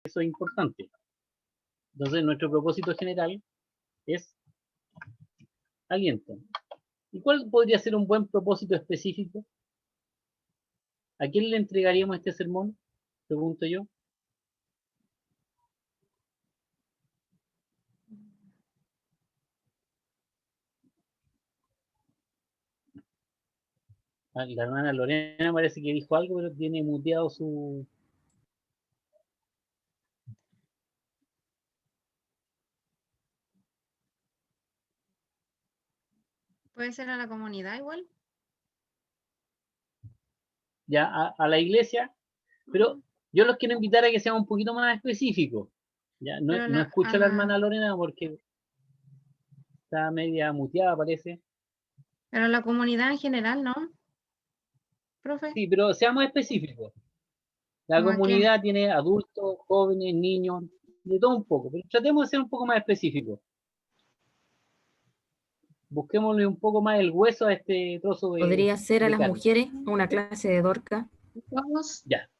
eso es importante. Entonces, nuestro propósito general es aliento. ¿Y cuál podría ser un buen propósito específico? ¿A quién le entregaríamos este sermón? Pregunto yo. La hermana Lorena parece que dijo algo, pero tiene muteado su... ¿Puede ser a la comunidad igual? Ya, a la iglesia, pero yo los quiero invitar a que sean un poquito más específicos. Ya, no escucho a la hermana Lorena porque está media muteada, parece. Pero a la comunidad en general, ¿no? Profe, Sí, pero seamos específicos. La ¿cómo a qué? comunidad tiene adultos, jóvenes, niños, de todo un poco, pero tratemos de ser un poco más específicos. Busquémosle un poco más el hueso a este trozo Podría ser a de las carne. mujeres, a una clase de Dorca. Todos, Ya.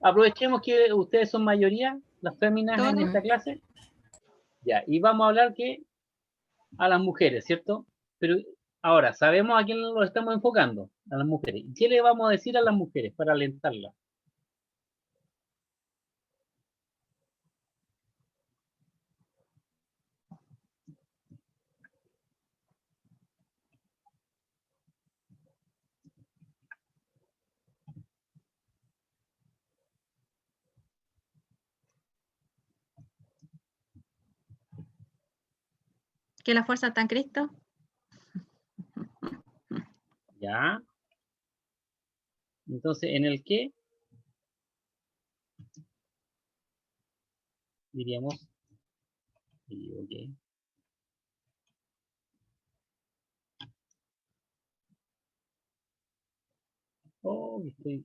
Aprovechemos que ustedes son mayoría, las féminas en todos, esta clase. Ya, y vamos a hablar que a las mujeres, ¿cierto? Pero ahora, sabemos a quién lo estamos enfocando, a las mujeres. ¿Y qué le vamos a decir a las mujeres para alentarlas? ¿Que la fuerza está en Cristo? Ya. Entonces, ¿en el qué? Diríamos, ok. Oh, estoy.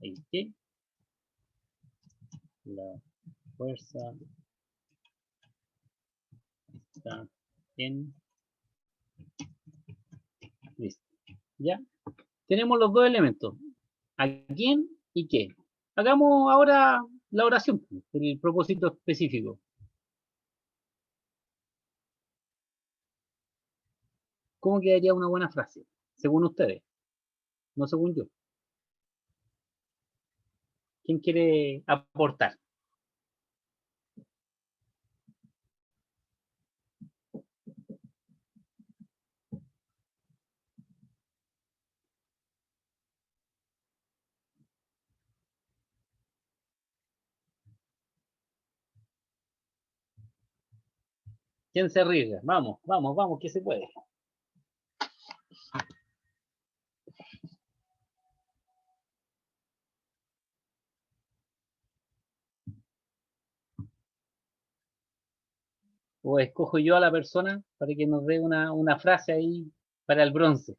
Ahí, ¿qué? La fuerza está en Cristo. ¿Ya? Tenemos los dos elementos. ¿A quién y qué? Hagamos ahora la oración, el propósito específico. ¿Cómo quedaría una buena frase? Según ustedes, no según yo. ¿Quién quiere aportar? ¿Quién se arriesga? Vamos, vamos, vamos, que se puede. O escojo yo a la persona para que nos dé una frase ahí para el bronce.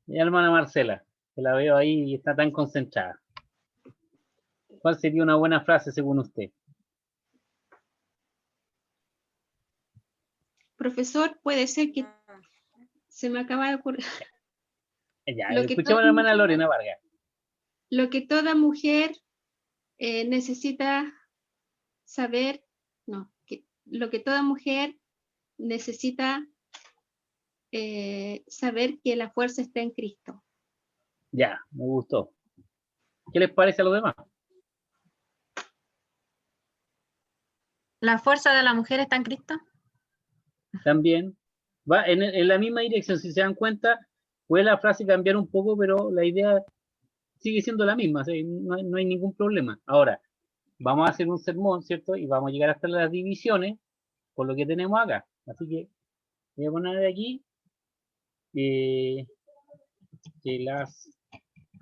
Mi hermana Marcela, que la veo ahí y está tan concentrada. ¿Cuál sería una buena frase según usted? profesor, puede ser que se me acaba de ocurrir. Ya, Lo que escuchemos a la hermana Lorena Vargas. Lo que toda mujer necesita saber, no, lo que toda mujer necesita saber que la fuerza está en Cristo. Ya, me gustó. ¿Qué les parece a los demás? ¿La fuerza de la mujer está en Cristo? También va en la misma dirección. Si se dan cuenta, puede la frase cambiar un poco, pero la idea sigue siendo la misma. ¿Sí? No hay ningún problema. Ahora, vamos a hacer un sermón, ¿cierto? Y vamos a llegar hasta las divisiones con lo que tenemos acá. Así que voy a poner de aquí que las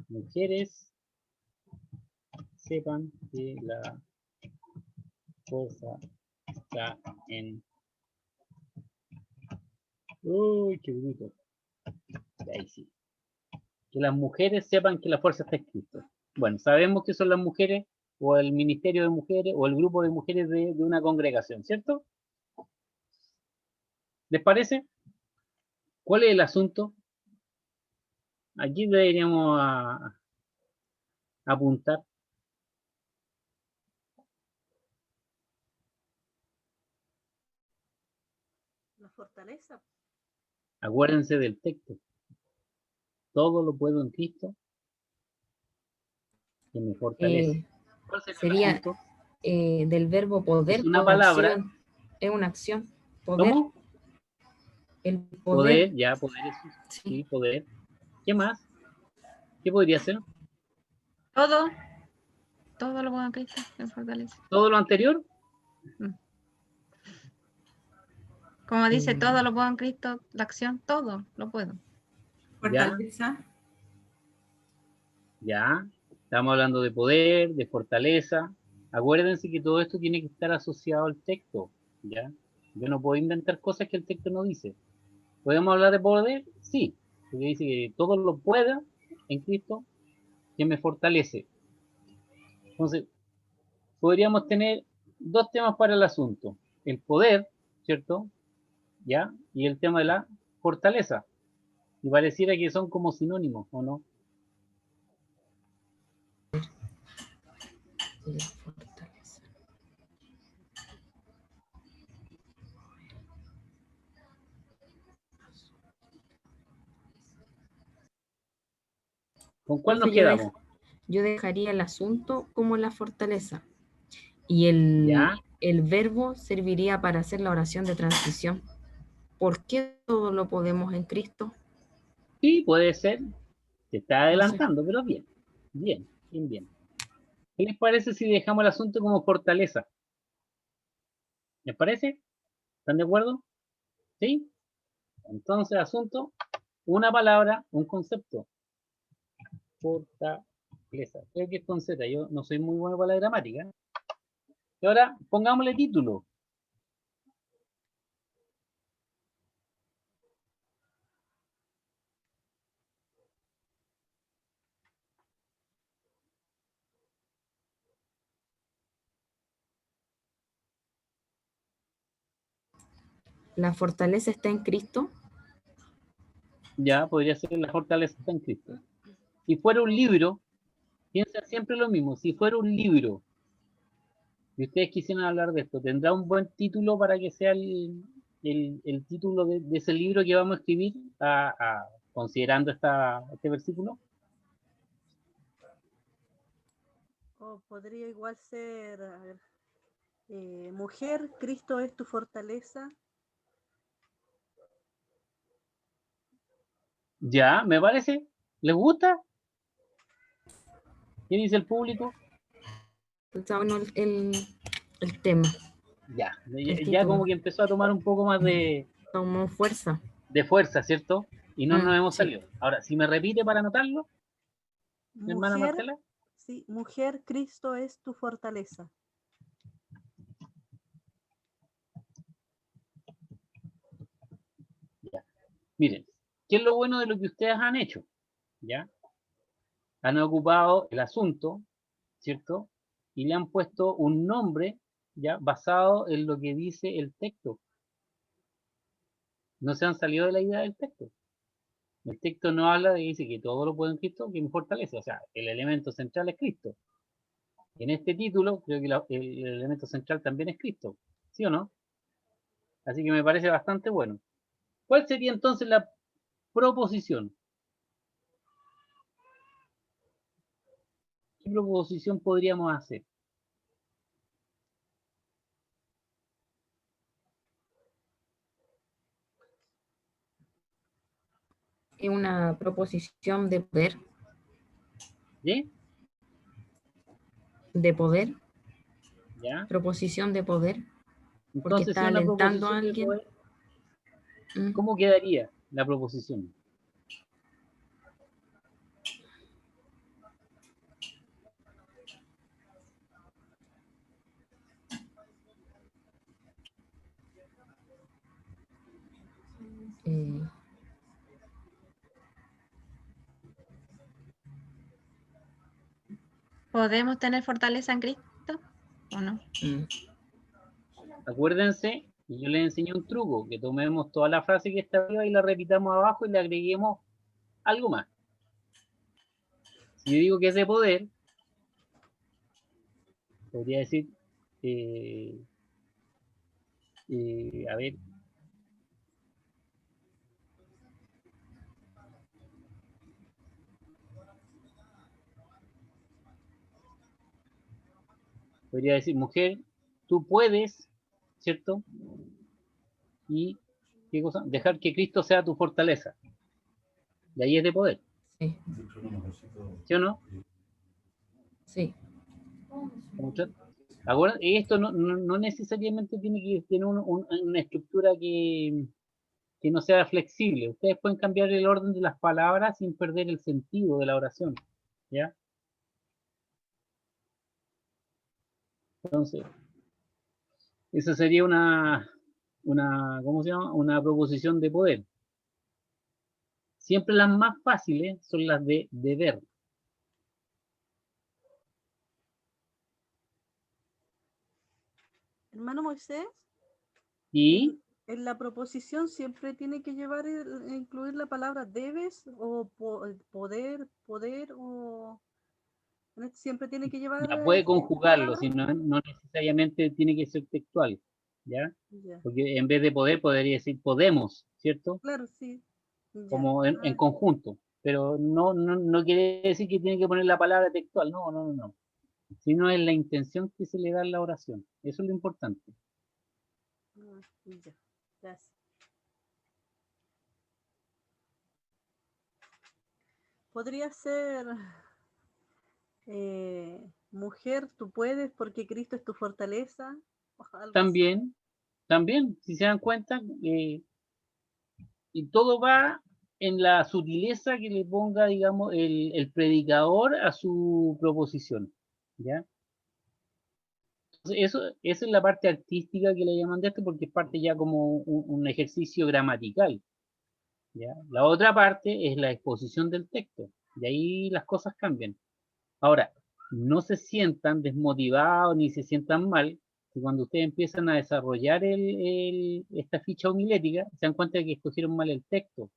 mujeres sepan que la fuerza está en... Uy, qué bruto. Ahí sí. Que las mujeres sepan que la fuerza está en Cristo. Bueno, sabemos que son las mujeres o el ministerio de mujeres o el grupo de mujeres de una congregación, ¿cierto? ¿Les parece? ¿Cuál es el asunto? Aquí deberíamos apuntar. La fortaleza. Acuérdense del texto. Todo lo puedo en Cristo que me fortalece. ¿Cuál sería el Sería asunto? del verbo poder. Es una por palabra. acción. Es una acción. Poder. ¿Cómo? El poder. Poder, ya, poder es Sí. sí, poder. ¿Qué más? ¿Qué podría ser? Todo lo puedo en Cristo que me fortalece. ¿Todo lo anterior? Como dice, todo lo puedo en Cristo, la acción, todo lo puedo. Fortaleza. Ya. Estamos hablando de poder, de fortaleza. Acuérdense que todo esto tiene que estar asociado al texto. ¿Ya? Yo no puedo inventar cosas que el texto no dice. ¿Podemos hablar de poder? Sí. Porque dice que todo lo pueda en Cristo que me fortalece. Entonces, podríamos tener dos temas para el asunto. El poder, ¿cierto? ¿Ya? Y el tema de la fortaleza. Y pareciera que son como sinónimos, ¿o no? La fortaleza. ¿Con cuál nos Profe, quedamos? yo dejaría el asunto como la fortaleza. Y el ¿Ya? verbo serviría para hacer la oración de transición. ¿Por qué todo lo podemos en Cristo? Sí, puede ser. Se está No sé. adelantando, pero bien. Bien, bien, bien. ¿Qué les parece si dejamos el asunto como fortaleza? ¿Les parece? ¿Están de acuerdo? ¿Sí? Entonces, asunto, una palabra, un concepto. Fortaleza. Creo que es con Z. Yo no soy muy bueno para la gramática. Y ahora, pongámosle título. La fortaleza está en Cristo. Ya, podría ser la fortaleza en Cristo. Si fuera un libro, piensa siempre lo mismo. Si fuera un libro, y ustedes quisieran hablar de esto, ¿tendrá un buen título para que sea el título de ese libro que vamos a escribir considerando este versículo? O podría igual ser, a ver, mujer, Cristo es tu fortaleza. Ya, me parece. ¿Les gusta? ¿Qué dice el público? Está bueno el tema. Ya, El ya título. como que empezó a tomar un poco más Tomó fuerza. de fuerza, ¿cierto? Y no nos hemos Sí. salido. Ahora, si me repite para anotarlo, mi hermana Mujer, Marcela. sí, mujer, Cristo es tu fortaleza. Ya. Miren, ¿qué es lo bueno de lo que ustedes han hecho? ¿Ya? Han ocupado el asunto, ¿cierto? Y le han puesto un nombre, ¿ya? Basado en lo que dice el texto. No se han salido de la idea del texto. El texto no habla de que dice que todo lo puedo en Cristo, que me fortalece. O sea, el elemento central es Cristo. En este título, creo que el elemento central también es Cristo. ¿Sí o no? Así que me parece bastante bueno. ¿Cuál sería entonces la proposición? ¿Qué proposición podríamos hacer? Es una proposición de poder. ¿Sí? De poder. ¿Ya? Proposición de poder. Porque Entonces, está si una alentando a proposición de alguien. poder, ¿cómo quedaría la proposición? ¿Podemos tener fortaleza en Cristo o no? Acuérdense Y yo les enseño un truco, que tomemos toda la frase que está arriba y la repitamos abajo y le agreguemos algo más. Si yo digo que es de poder, podría decir, a ver, podría decir, mujer, tú puedes, ¿cierto? Y, ¿qué cosa? Dejar que Cristo sea tu fortaleza. Y ahí es de poder, Sí, ¿sí o no? sí. Ahora, esto no necesariamente tiene que tener una estructura que no sea flexible. Ustedes pueden cambiar el orden de las palabras sin perder el sentido de la oración, ¿ya? Entonces, esa sería ¿cómo se llama? Una proposición de poder. Siempre las más fáciles son las de deber. Hermano Moisés, Y en la proposición siempre tiene que llevar, incluir la palabra debes o poder o siempre tiene que llevar ya puede esa conjugarlo, palabra. si no necesariamente tiene que ser textual, ¿ya? Ya, Porque en vez de poder, podría decir podemos, ¿cierto? claro, sí. Ya. Como en conjunto. Pero no quiere decir que tiene que poner la palabra textual, no. Sino es la intención que se le da a la oración. Eso es lo importante. Ya. Gracias. Podría ser mujer, tú puedes porque Cristo es tu fortaleza. O algo así. También, si se dan cuenta, y todo va en la sutileza que le ponga, digamos, el predicador a su proposición, ¿ya? Entonces, esa es la parte artística que le llaman de esto, porque es parte ya como un ejercicio gramatical, ¿ya? La otra parte es la exposición del texto, y ahí las cosas cambian. Ahora, no se sientan desmotivados ni se sientan mal, que cuando ustedes empiezan a desarrollar esta ficha homilética, se dan cuenta de que escogieron mal el texto,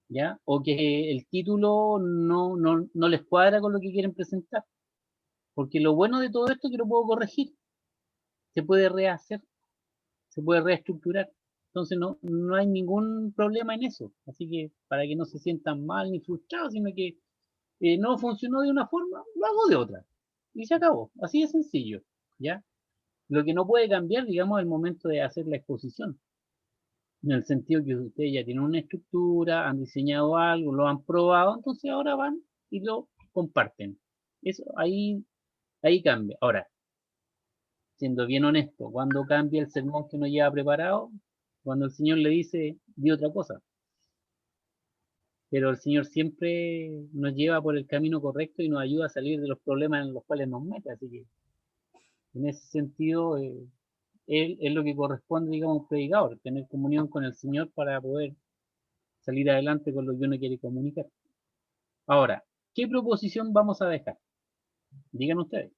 ¿ya? O que el título no les cuadra con lo que quieren presentar. Porque lo bueno de todo esto es que lo puedo corregir, se puede rehacer, se puede reestructurar. Entonces no hay ningún problema en eso. Así que para que no se sientan mal ni frustrados, sino que no funcionó de una forma, lo hago de otra. Y se acabó. Así de sencillo, ¿ya? Lo que no puede cambiar, digamos, es el momento de hacer la exposición. En el sentido que ustedes ya tienen una estructura, han diseñado algo, lo han probado, entonces ahora van y lo comparten. Eso ahí cambia. Ahora, siendo bien honesto, cuando cambia el sermón que uno lleva preparado, cuando el Señor le dice, di otra cosa. Pero el Señor siempre nos lleva por el camino correcto y nos ayuda a salir de los problemas en los cuales nos mete. Así que, en ese sentido, él es lo que corresponde, digamos, a un predicador, tener comunión con el Señor para poder salir adelante con lo que uno quiere comunicar. Ahora, ¿qué proposición vamos a dejar? Digan ustedes.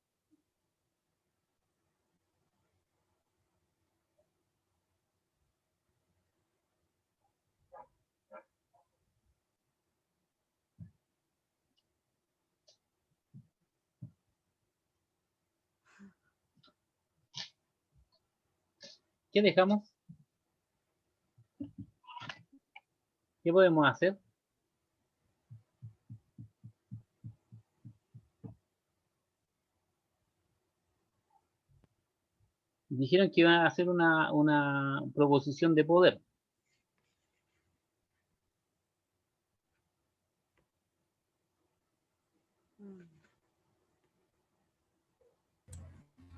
¿Qué dejamos? ¿Qué podemos hacer? Dijeron que iban a hacer una proposición de poder.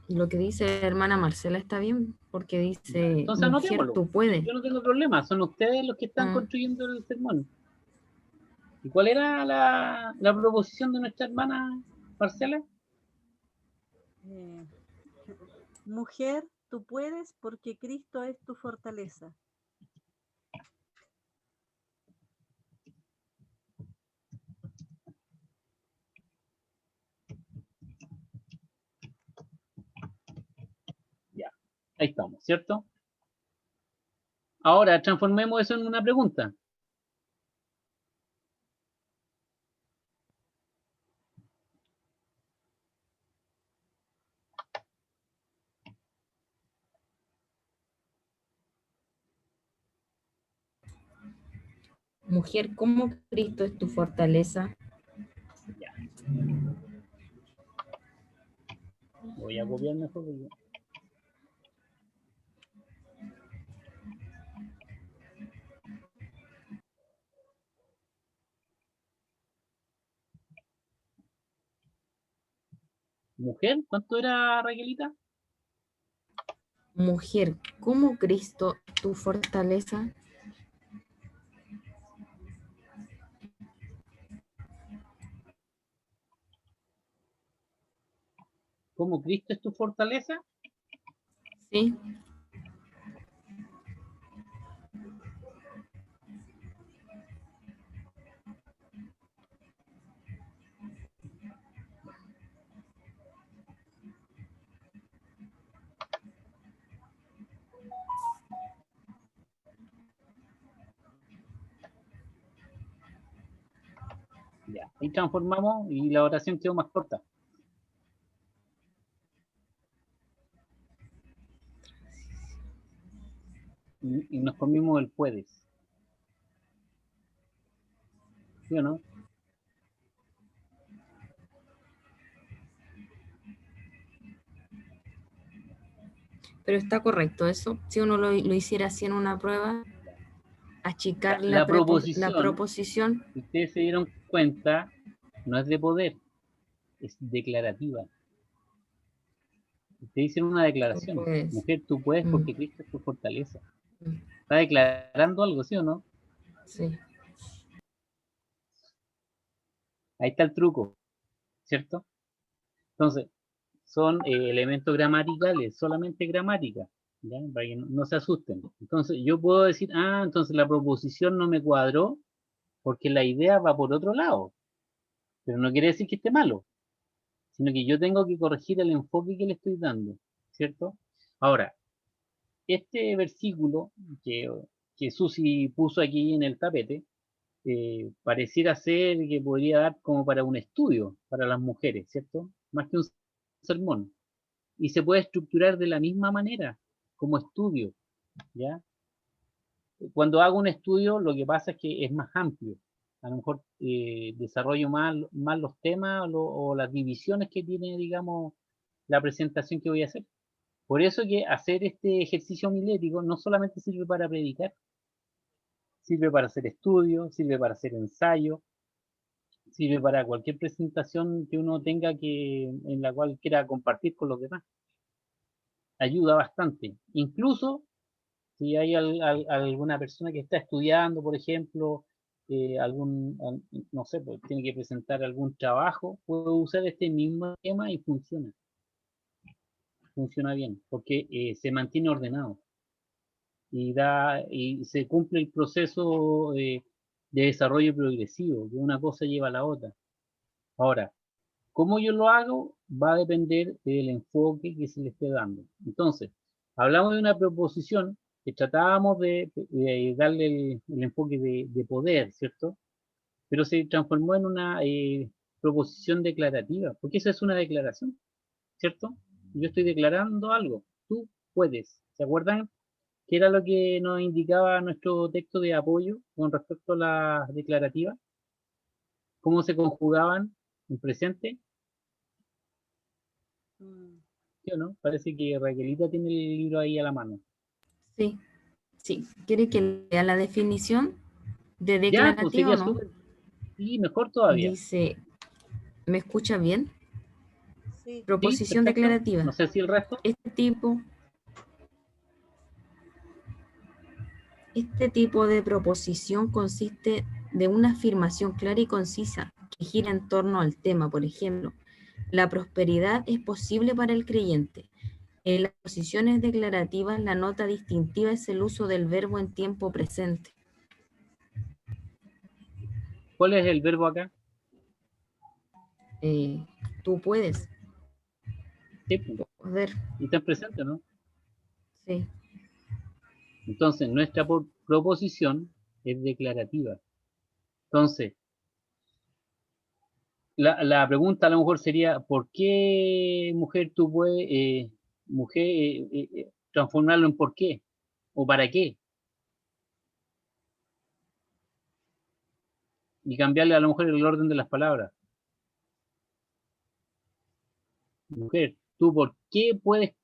Lo que dice hermana Marcela está bien, porque dice, Entonces mujer, anotémoslo. tú puedes. Yo no tengo problema, son ustedes los que están construyendo el sermón. ¿Y cuál era la proposición de nuestra hermana Marcela? Mujer, tú puedes porque Cristo es tu fortaleza. Ya, ahí estamos, ¿cierto? Ahora, transformemos eso en una pregunta. Mujer, ¿cómo Cristo es tu fortaleza? Voy a copiar mejor. Porque... Mujer, ¿cuánto era, Raquelita? Mujer, ¿cómo Cristo es tu fortaleza? ¿Cómo Cristo es tu fortaleza? Sí. Ya, ahí transformamos y la oración quedó más corta. Y nos comimos el puedes. ¿Sí o no? Pero está correcto eso. Si uno lo hiciera así en una prueba, achicar La la proposición, proposición. si ustedes se dieron cuenta, no es de poder, es declarativa. Te dicen una Tú declaración. puedes. Mujer, tú puedes Mm, porque Cristo es tu fortaleza. mm, Está declarando algo, ¿sí o no? sí. Ahí está el truco, ¿cierto? Entonces, son elementos gramaticales, solamente gramática, ¿ya? Para que no se asusten. Entonces, yo puedo decir, ah, entonces la proposición no me cuadró porque la idea va por otro lado. Pero no quiere decir que esté malo, sino que yo tengo que corregir el enfoque que le estoy dando, ¿cierto? Ahora, este versículo que Susi puso aquí en el tapete, pareciera ser que podría dar como para un estudio para las mujeres, ¿cierto? Más que un sermón. Y se puede estructurar de la misma manera, como estudio, ¿ya? Cuando hago un estudio, lo que pasa es que es más amplio. A lo mejor desarrollo más los temas o las divisiones que tiene, digamos, la presentación que voy a hacer. Por eso que hacer este ejercicio homilético no solamente sirve para predicar, sirve para hacer estudio, sirve para hacer ensayo, sirve para cualquier presentación que uno tenga en la cual quiera compartir con los demás. Ayuda bastante. Incluso si hay alguna persona que está estudiando, por ejemplo, no sé, pues tiene que presentar algún trabajo, puede usar este mismo tema y funciona bien, porque se mantiene ordenado y se cumple el proceso de desarrollo progresivo, que una cosa lleva a la otra. Ahora, cómo yo lo hago va a depender del enfoque que se le esté dando. Entonces, hablamos de una proposición que tratábamos de darle el enfoque de poder, ¿cierto? Pero se transformó en una proposición declarativa, porque eso es una declaración, ¿cierto? Yo estoy declarando algo, tú puedes. ¿Se acuerdan qué era lo que nos indicaba nuestro texto de apoyo con respecto a las declarativas? ¿Cómo se conjugaban en presente? Mm. ¿Sí o no? Parece que Raquelita tiene el libro ahí a la mano. Sí. Sí. ¿Quiere que lea la definición de Ya, pues declarativa sería o no? súper. Sí, mejor todavía. Dice, ¿me escucha bien? Sí, Sí, Proposición perfecto. declarativa. No sé si el resto. Este tipo de proposición consiste de una afirmación clara y concisa que gira en torno al tema. Por ejemplo, la prosperidad es posible para el creyente. En las posiciones declarativas, la nota distintiva es el uso del verbo en tiempo presente. ¿Cuál es el verbo acá? Tú puedes. Sí, pues. Poder. Y está presente, ¿no? Sí. Entonces, nuestra proposición es declarativa. Entonces, la pregunta a lo mejor sería, ¿por qué mujer tú puedes, transformarlo en por qué? ¿O para qué? Y cambiarle a lo mejor el orden de las palabras. Mujer, ¿tú por qué puedes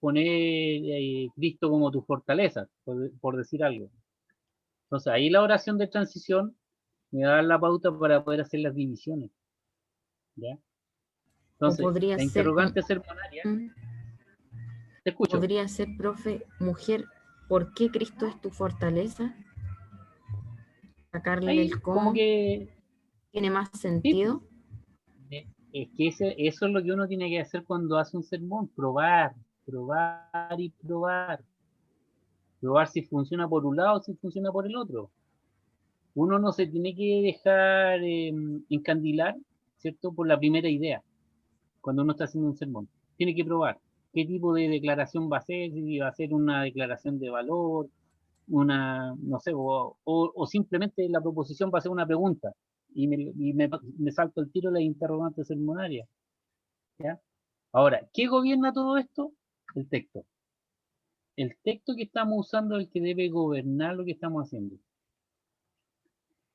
poner Cristo como tu fortaleza? Por decir algo. Entonces, ahí la oración de transición me da la pauta para poder hacer las divisiones. ¿Ya? O Entonces, podría la ser, interrogante sermonaria, te escucho. podría ser, profe, mujer, ¿por qué Cristo es tu fortaleza? Sacarle Ahí, el como cómo, que, tiene más sí, sentido. es que eso es lo que uno tiene que hacer cuando hace un sermón, probar, probar y probar. Probar si funciona por un lado o si funciona por el otro. Uno no se tiene que dejar encandilar, ¿cierto? Por la primera idea, cuando uno está haciendo un sermón. Tiene que probar qué tipo de declaración va a ser, si va a ser una declaración de valor, no sé, o simplemente la proposición va a ser una pregunta y me salto el tiro la interrogante sermonaria. ¿Ya? Ahora, ¿qué gobierna todo esto? El texto. El texto que estamos usando es el que debe gobernar lo que estamos haciendo.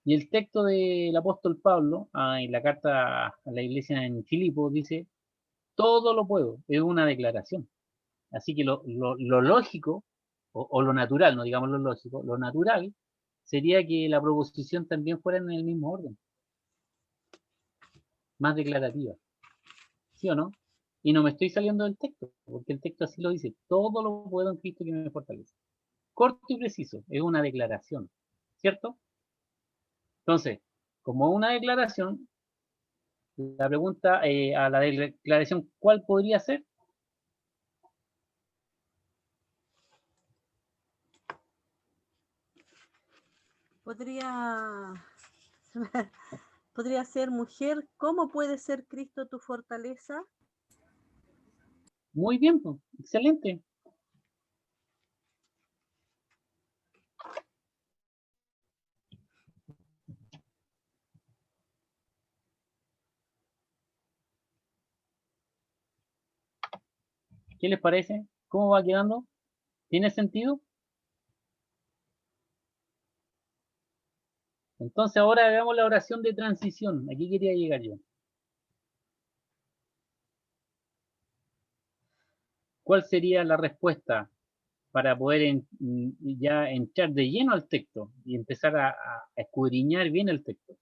Y el texto del apóstol Pablo, en la carta a la iglesia en Filipo, dice, todo lo puedo, es una declaración. Así que lo lógico, o lo natural, no digamos lo lógico, lo natural sería que la proposición también fuera en el mismo orden, más declarativa. ¿Sí o no? Y no me estoy saliendo del texto, porque el texto así lo dice, todo lo puedo en Cristo que me fortalece. Corto y preciso, es una declaración, ¿cierto? Entonces, como una declaración, la pregunta a la declaración, ¿cuál podría ser? Podría, podría ser mujer, ¿cómo puede ser Cristo tu fortaleza? Muy bien, pues, excelente. ¿Qué les parece? ¿Cómo va quedando? ¿Tiene sentido? Entonces ahora hagamos la oración de transición. Aquí quería llegar yo. ¿Cuál sería la respuesta para poder ya entrar de lleno al texto y empezar a escudriñar bien el texto?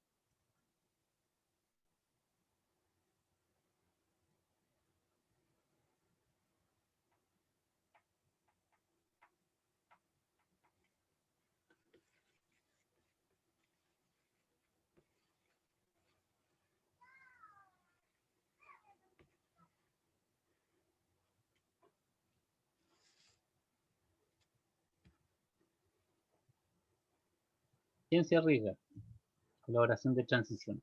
¿Quién se arriesga con la oración de transición?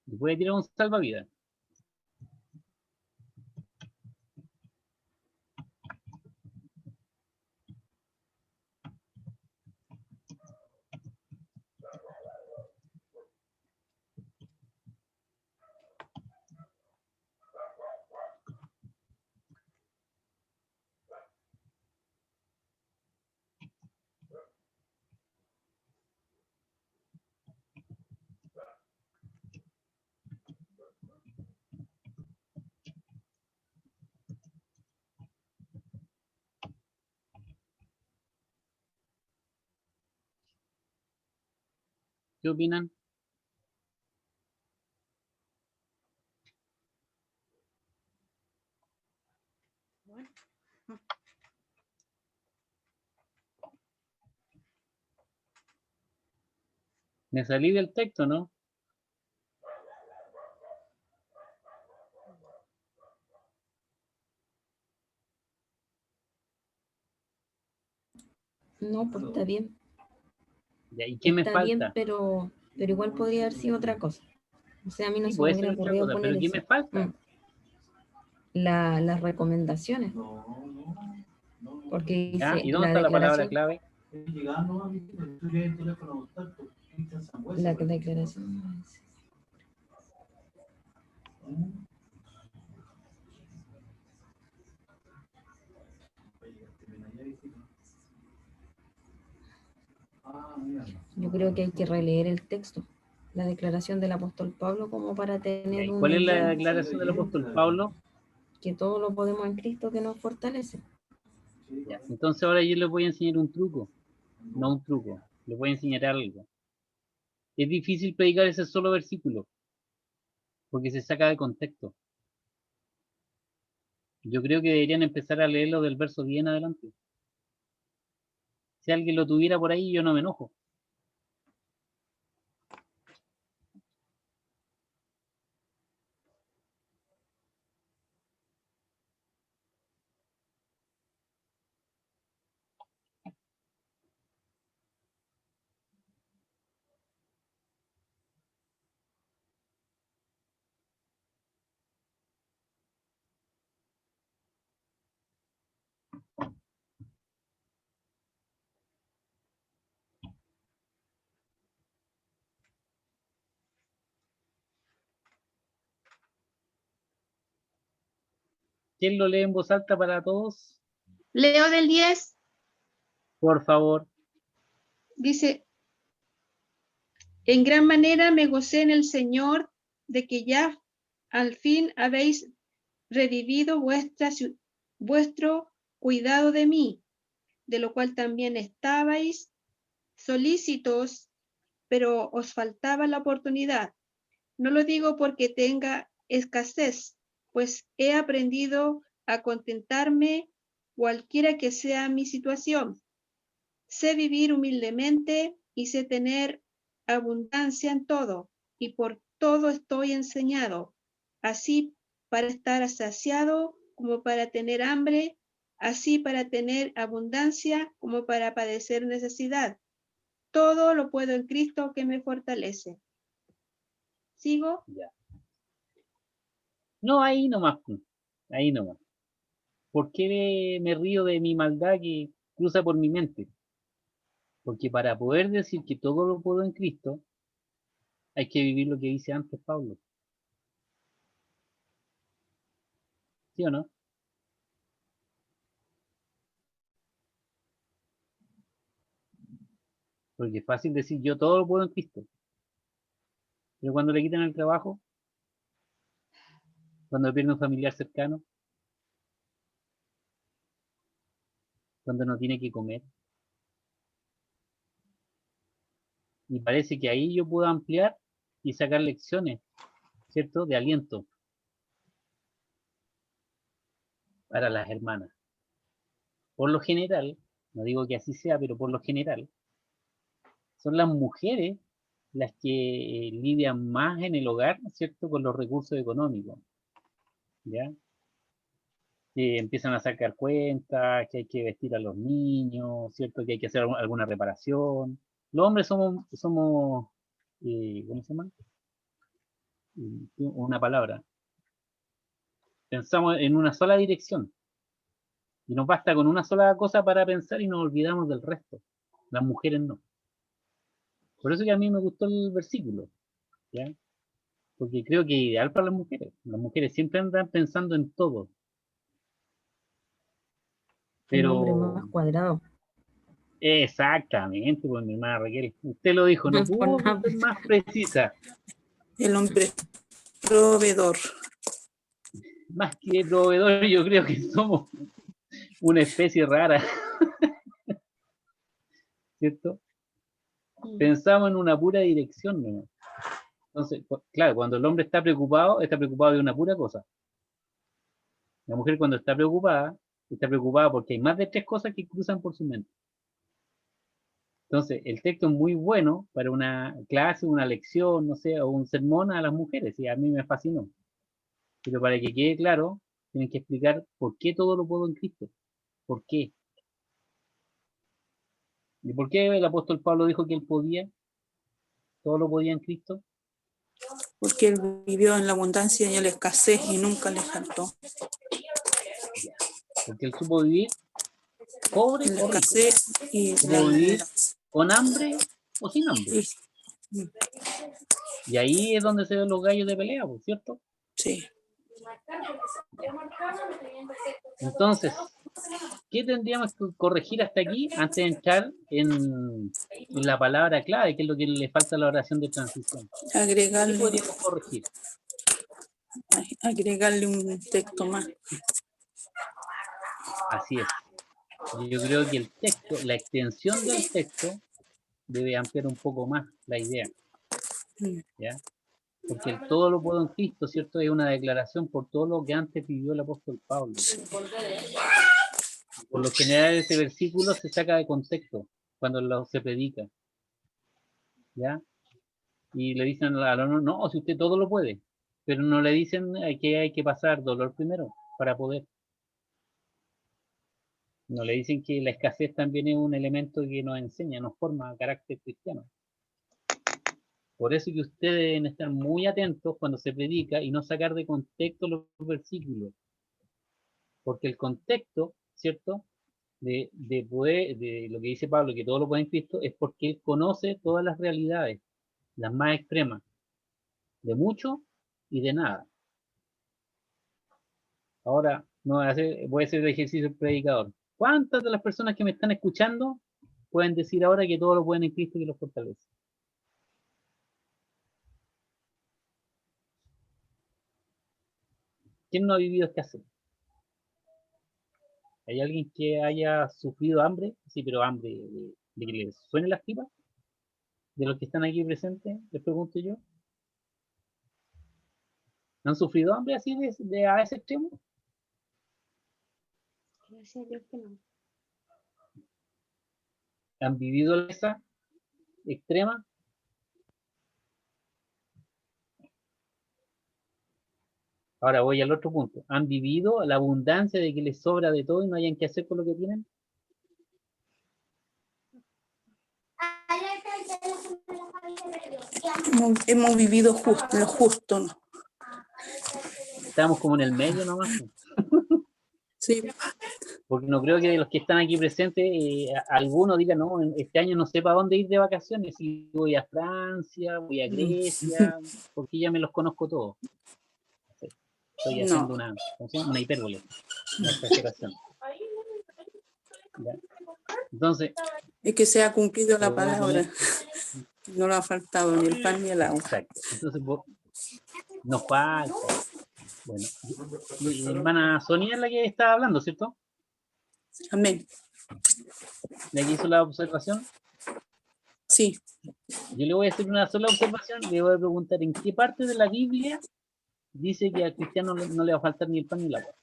Voy a tirar un salvavidas. ¿Qué opinan? Bueno, Me salí del texto, ¿no? No, pues está bien. Ya, ¿y qué me Está bien, falta? pero igual podría haber sido otra cosa. O sea, a mí no Sí, se me puede hubiera ser otra ocurrido cosa, poner pero ¿qué eso. me falta? Las recomendaciones, porque ¿Ya? dice ¿Y dónde la está la palabra declaración, clave? la declaración. Yo creo que hay que releer el texto, la declaración del apóstol Pablo, como para Ya, tener ¿y cuál una es la idea declaración del apóstol Pablo? que todo lo podemos en Cristo que nos fortalece. Ya, entonces ahora yo les voy a enseñar un truco, no un truco, les voy a enseñar algo. Es difícil predicar ese solo versículo, porque se saca de contexto. Yo creo que deberían empezar a leerlo del verso 10 en adelante. Si alguien lo tuviera por ahí, yo no me enojo. ¿Quién lo lee en voz alta para todos? Leo del 10, Por favor. dice, en gran manera me gocé en el Señor de que ya al fin habéis revivido vuestro cuidado de mí, de lo cual también estabais solícitos, pero os faltaba la oportunidad. No lo digo porque tenga escasez, pues he aprendido a contentarme cualquiera que sea mi situación. Sé vivir humildemente y sé tener abundancia en todo, y por todo estoy enseñado, así para estar saciado como para tener hambre, así para tener abundancia como para padecer necesidad. Todo lo puedo en Cristo que me fortalece. ¿Sigo? Ya. No, ahí nomás. Ahí nomás. ¿Por qué me río de mi maldad que cruza por mi mente? Porque para poder decir que todo lo puedo en Cristo, hay que vivir lo que dice antes Pablo. ¿Sí o no? Porque es fácil decir yo todo lo puedo en Cristo. Pero cuando le quitan el trabajo, cuando pierde un familiar cercano, cuando no tiene que comer. Y parece que ahí yo puedo ampliar y sacar lecciones, ¿cierto? De aliento para las hermanas. Por lo general, no digo que así sea, pero por lo general, son las mujeres las que lidian más en el hogar, ¿cierto? Con los recursos económicos, ¿ya? Que empiezan a sacar cuentas, que hay que vestir a los niños, ¿cierto? Que hay que hacer alguna reparación. Los hombres somos ¿cómo se llama? Una palabra. Pensamos en una sola dirección. Y nos basta con una sola cosa para pensar y nos olvidamos del resto. Las mujeres no. Por eso que a mí me gustó el versículo, ¿ya? Porque creo que es ideal para las mujeres. Las mujeres siempre andan pensando en todo. El hombre Pero más cuadrado. exactamente, pues mi hermana Raquel, usted lo dijo, no Por pudo nada. ser más precisa. El hombre proveedor. Más que proveedor, yo creo que somos una especie rara, ¿cierto? Pensamos en una pura dirección, ¿no? Entonces, claro, cuando el hombre está preocupado de una pura cosa. La mujer cuando está preocupada porque hay más de 3 cosas que cruzan por su mente. Entonces, el texto es muy bueno para una clase, una lección, no sé, o un sermón a las mujeres, y a mí me fascinó. Pero para que quede claro, tienen que explicar por qué todo lo puedo en Cristo. ¿Por qué? ¿Y por qué el apóstol Pablo dijo que él podía? Todo lo podía en Cristo. Porque él vivió en la abundancia y en la escasez y nunca le faltó. Porque él supo vivir pobre En la o rico. escasez y Supo la vivir abundancia. con hambre o sin hambre. Y ahí es donde se ven los gallos de pelea, ¿por cierto? Sí. Entonces, ¿qué tendríamos que corregir hasta aquí antes de entrar en la palabra clave, que es lo que le falta a la oración de transición? ¿Qué Agregarle podríamos corregir? un texto más. Así es. Yo creo que el texto, la extensión del texto, debe ampliar un poco más la idea. ¿Ya? Porque el todo lo puedo en Cristo, ¿cierto? Es una declaración por todo lo que antes pidió el apóstol Pablo. Por lo general ese versículo se saca de contexto cuando se predica. ¿Ya? Y le dicen al alumno, no, si usted todo lo puede. Pero no le dicen que hay que pasar dolor primero para poder. No le dicen que la escasez también es un elemento que nos enseña, nos forma carácter cristiano. Por eso que ustedes deben estar muy atentos cuando se predica y no sacar de contexto los versículos. Porque el contexto, ¿cierto? De lo que dice Pablo, que todo lo puede en Cristo, es porque él conoce todas las realidades, las más extremas, de mucho y de nada. Ahora voy a hacer el ejercicio del predicador. ¿Cuántas de las personas que me están escuchando pueden decir ahora que todo lo pueden en Cristo y que los fortalece? ¿Quién no ha vivido escasez? ¿Hay alguien que haya sufrido hambre? Sí, pero hambre de que les suene las tripas. ¿De los que están aquí presentes? Les pregunto yo. ¿Han sufrido hambre así a ese extremo? Gracias a Dios que no. ¿Han vivido esa extrema? Ahora voy al otro punto. ¿Han vivido la abundancia de que les sobra de todo y no hayan que hacer con lo que tienen? Hemos vivido lo justo, ¿no? Estamos como en el medio nomás. Sí. Porque no creo que de los que están aquí presentes, algunos digan, no, este año no sé para dónde ir de vacaciones, si voy a Francia, voy a Grecia, porque ya me los conozco todos. Estoy haciendo una hipérbole, una exageración. ¿Ya? Entonces, Es que se ha cumplido la palabra. No le ha faltado ni el pan ni el agua. Exacto. Entonces, nos falta. Bueno, mi hermana Sonia es la que está hablando, ¿cierto? Amén. ¿La que hizo la observación? Sí. Yo le voy a hacer una sola observación y le voy a preguntar en qué parte de la Biblia dice que al cristiano no le va a faltar ni el pan ni el agua.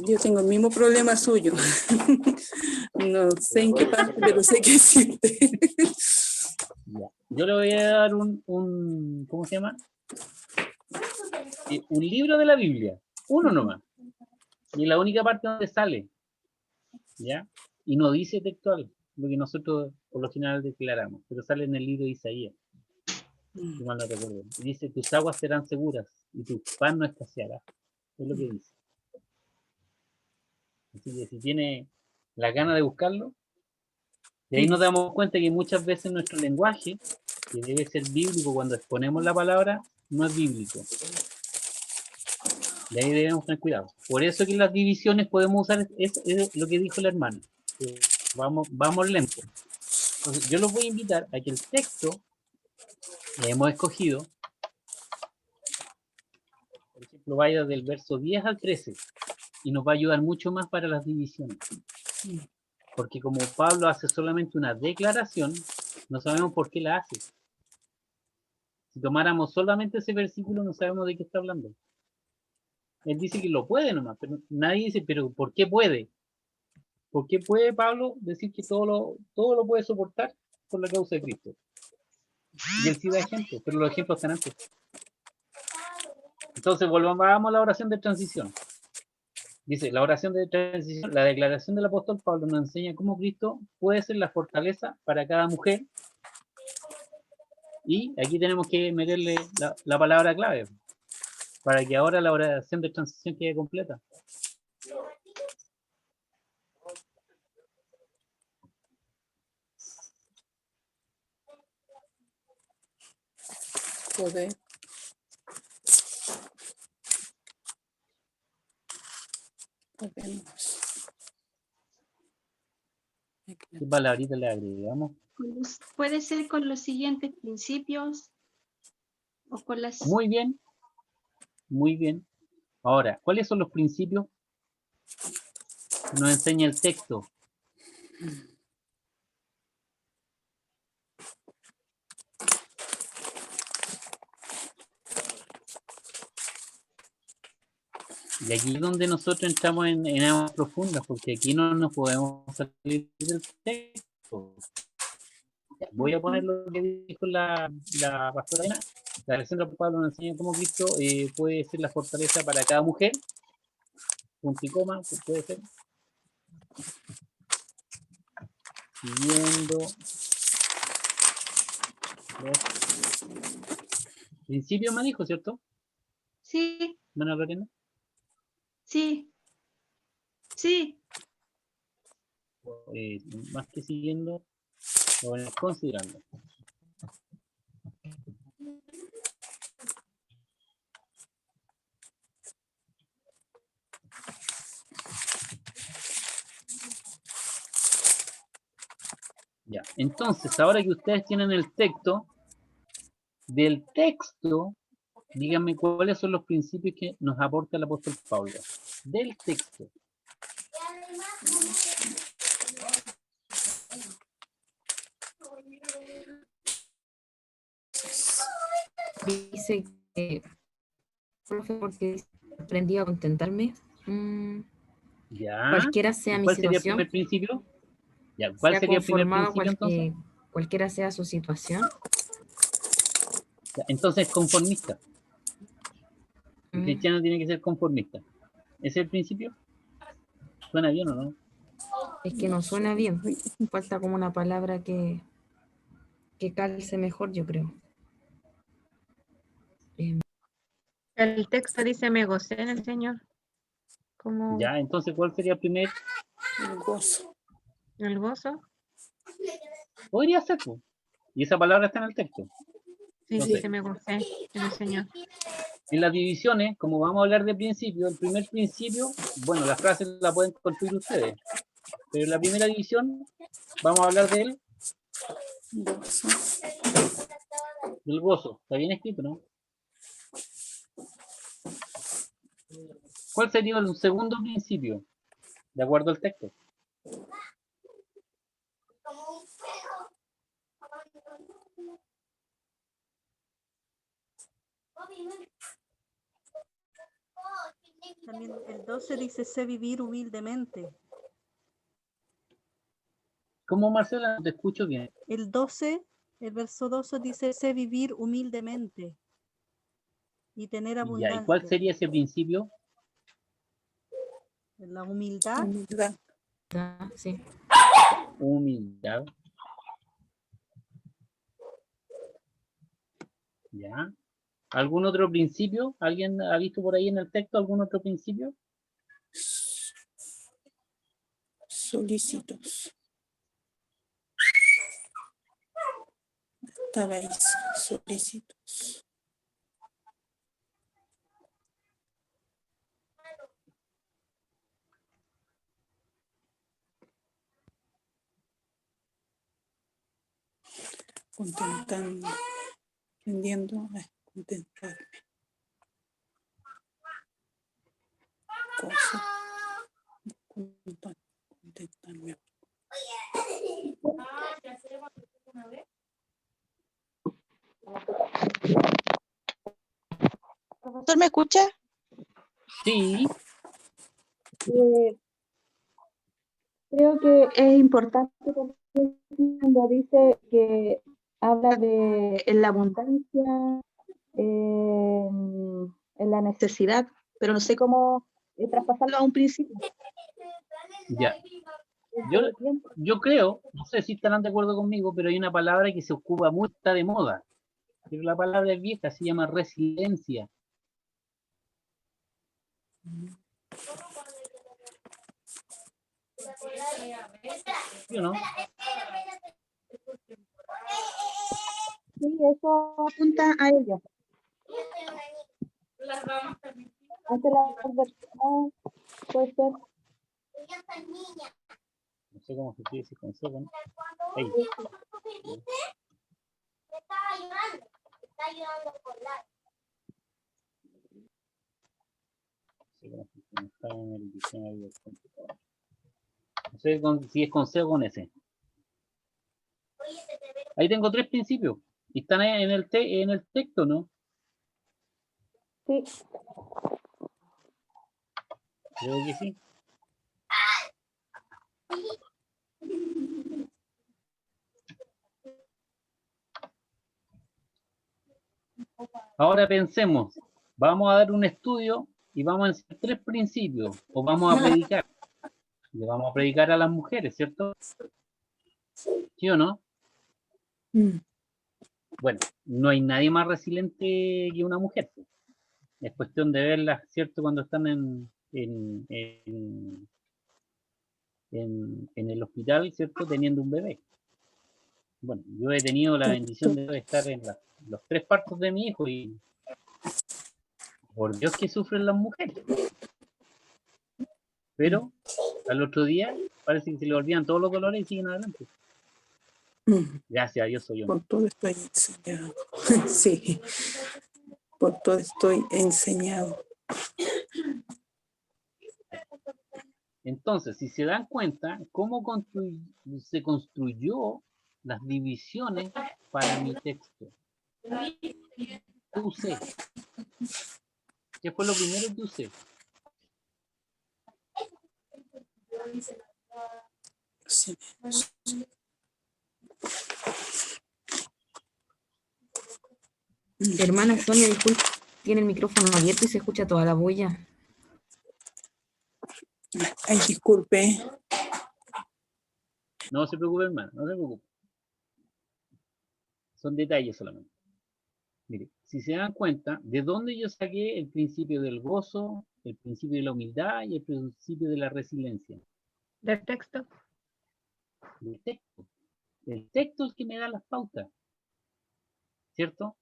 Yo tengo el mismo problema suyo. No sé en qué parte, pero sé que existe. Ya. Yo le voy a dar ¿cómo se llama? Un libro de la Biblia, uno nomás. Y la única parte donde sale, ¿ya? Y no dice textual, lo que nosotros por lo general declaramos, pero sale en el libro de Isaías, si mal no recuerdo. Y dice, tus aguas serán seguras y tu pan no escaseará. Es lo que dice. Así que si tiene la gana de buscarlo, y ahí nos damos cuenta que muchas veces nuestro lenguaje, que debe ser bíblico cuando exponemos la palabra, no es bíblico. Y ahí debemos tener cuidado. Por eso que en las divisiones podemos usar, es lo que dijo la hermana. Vamos lento. Entonces, yo los voy a invitar a que el texto que hemos escogido, por ejemplo, vaya del verso 10 al 13, y nos va a ayudar mucho más para las divisiones. Porque como Pablo hace solamente una declaración, no sabemos por qué la hace. Si tomáramos solamente ese versículo, no sabemos de qué está hablando. Él dice que lo puede nomás, pero nadie dice, pero ¿por qué puede? ¿Por qué puede Pablo decir que todo lo puede soportar por la causa de Cristo? Y él sí da ejemplos, pero los ejemplos están antes. Entonces, vamos a la oración de transición. Dice, la oración de transición, la declaración del apóstol Pablo nos enseña cómo Cristo puede ser la fortaleza para cada mujer. Y aquí tenemos que meterle la palabra clave para que ahora la oración de transición quede completa. Poder. Podemos. ¿Qué palabrita le agregamos? Puede ser con los siguientes principios o con las... Muy bien. Muy bien. Ahora, ¿cuáles son los principios que nos enseña el texto? Y aquí es donde nosotros entramos en aguas profundas, porque aquí no nos podemos salir del texto. Voy a poner lo que dijo la pastora Elena. La lección de Pablo nos enseña cómo Cristo puede ser la fortaleza para cada mujer. Punto y coma, puede ser. Siguiendo. Principio me dijo, ¿cierto? Sí, Bueno, Lorena. sí, sí. Más que siguiendo, lo considerando. Ya, entonces, ahora que ustedes tienen el texto, del texto, díganme cuáles son los principios que nos aporta el apóstol Pablo. Del texto. Dice que, profe, porque aprendí a contentarme. Ya. Cualquiera sea mi ¿Cuál sería el situación, primer principio? Ya, ¿cuál sea sería el primer conformado principio entonces? cualquiera sea su situación. Ya, entonces, conformista. El Mm, cristiano tiene que ser conformista. ¿Ese es el principio? ¿Suena bien o no? Es que no suena bien. Falta como una palabra que calce mejor, yo creo. El texto dice, me gocé en el Señor. Como Ya, entonces, ¿cuál sería el primer? El gozo. el gozo. Podría ser, pues. Y esa palabra está en el texto. Sí, No sé. dice, me gocé en el Señor. En las divisiones, como vamos a hablar de principio, el primer principio, bueno, las frases las pueden construir ustedes, pero en la primera división vamos a hablar del Gozo. gozo. Está bien escrito, ¿no? ¿Cuál sería el segundo principio? De acuerdo al texto. También el 12 dice, sé vivir humildemente. ¿Cómo, Marcela? Te escucho bien. El 12, el verso 12 dice, sé vivir humildemente y tener Ya, ¿y abundancia. cuál sería ese principio? La humildad. Humildad. Sí. Humildad. Ya. ¿Algún otro principio? ¿Alguien ha visto por ahí en el texto algún otro principio? Solícitos. Estaba ahí, solícitos. Contentando, aprendiendo a contentarme. Cosa, contentarme. ¿Profesor me escucha? Sí. Creo que es importante cuando dice que habla de en la abundancia, en la necesidad, pero no sé cómo traspasarlo a un principio. Ya. Yo creo, no sé si estarán de acuerdo conmigo, pero hay una palabra que se ocupa mucho, está de moda. Pero la palabra es vieja, se llama resiliencia. ¿Sí o no? Sí, eso apunta a ello. Ante la adversidad, puede ser. No sé cómo se escribe si con C, ¿no? Ahí. No sé cómo se escribe, está en el diccionario del computador. No sé si es con C o con S. Ahí tengo 3 principios. Y están en el texto, ¿no? Sí. Creo que sí. Ahora pensemos, vamos a dar un estudio y vamos a enseñar 3 principios, o vamos a predicar. Le vamos a predicar a las mujeres, ¿cierto? ¿Sí o no? Bueno, no hay nadie más resiliente que una mujer. Es cuestión de verlas, ¿cierto? Cuando están en el hospital, ¿cierto? Teniendo un bebé. Bueno, yo he tenido la bendición de estar en los 3 partos de mi hijo y por Dios que sufren las mujeres. Pero al otro día parece que se le olvidan todos los dolores y siguen adelante. Gracias a Dios soy yo. Por todo estoy enseñado. Sí, por todo estoy enseñado. Entonces, si se dan cuenta, ¿cómo se construyó las divisiones para mi texto? ¿Qué usé? ¿Qué fue lo primero que usé? Sí. Hermana Sonia, disculpe, tiene el micrófono abierto y se escucha toda la bulla. Ay, disculpe. No se preocupe, hermano, no se preocupe. Son detalles solamente. Mire, si se dan cuenta, ¿de dónde yo saqué el principio del gozo, el principio de la humildad y el principio de la resiliencia? Del texto. Del texto. El texto es el que me da las pautas, ¿cierto?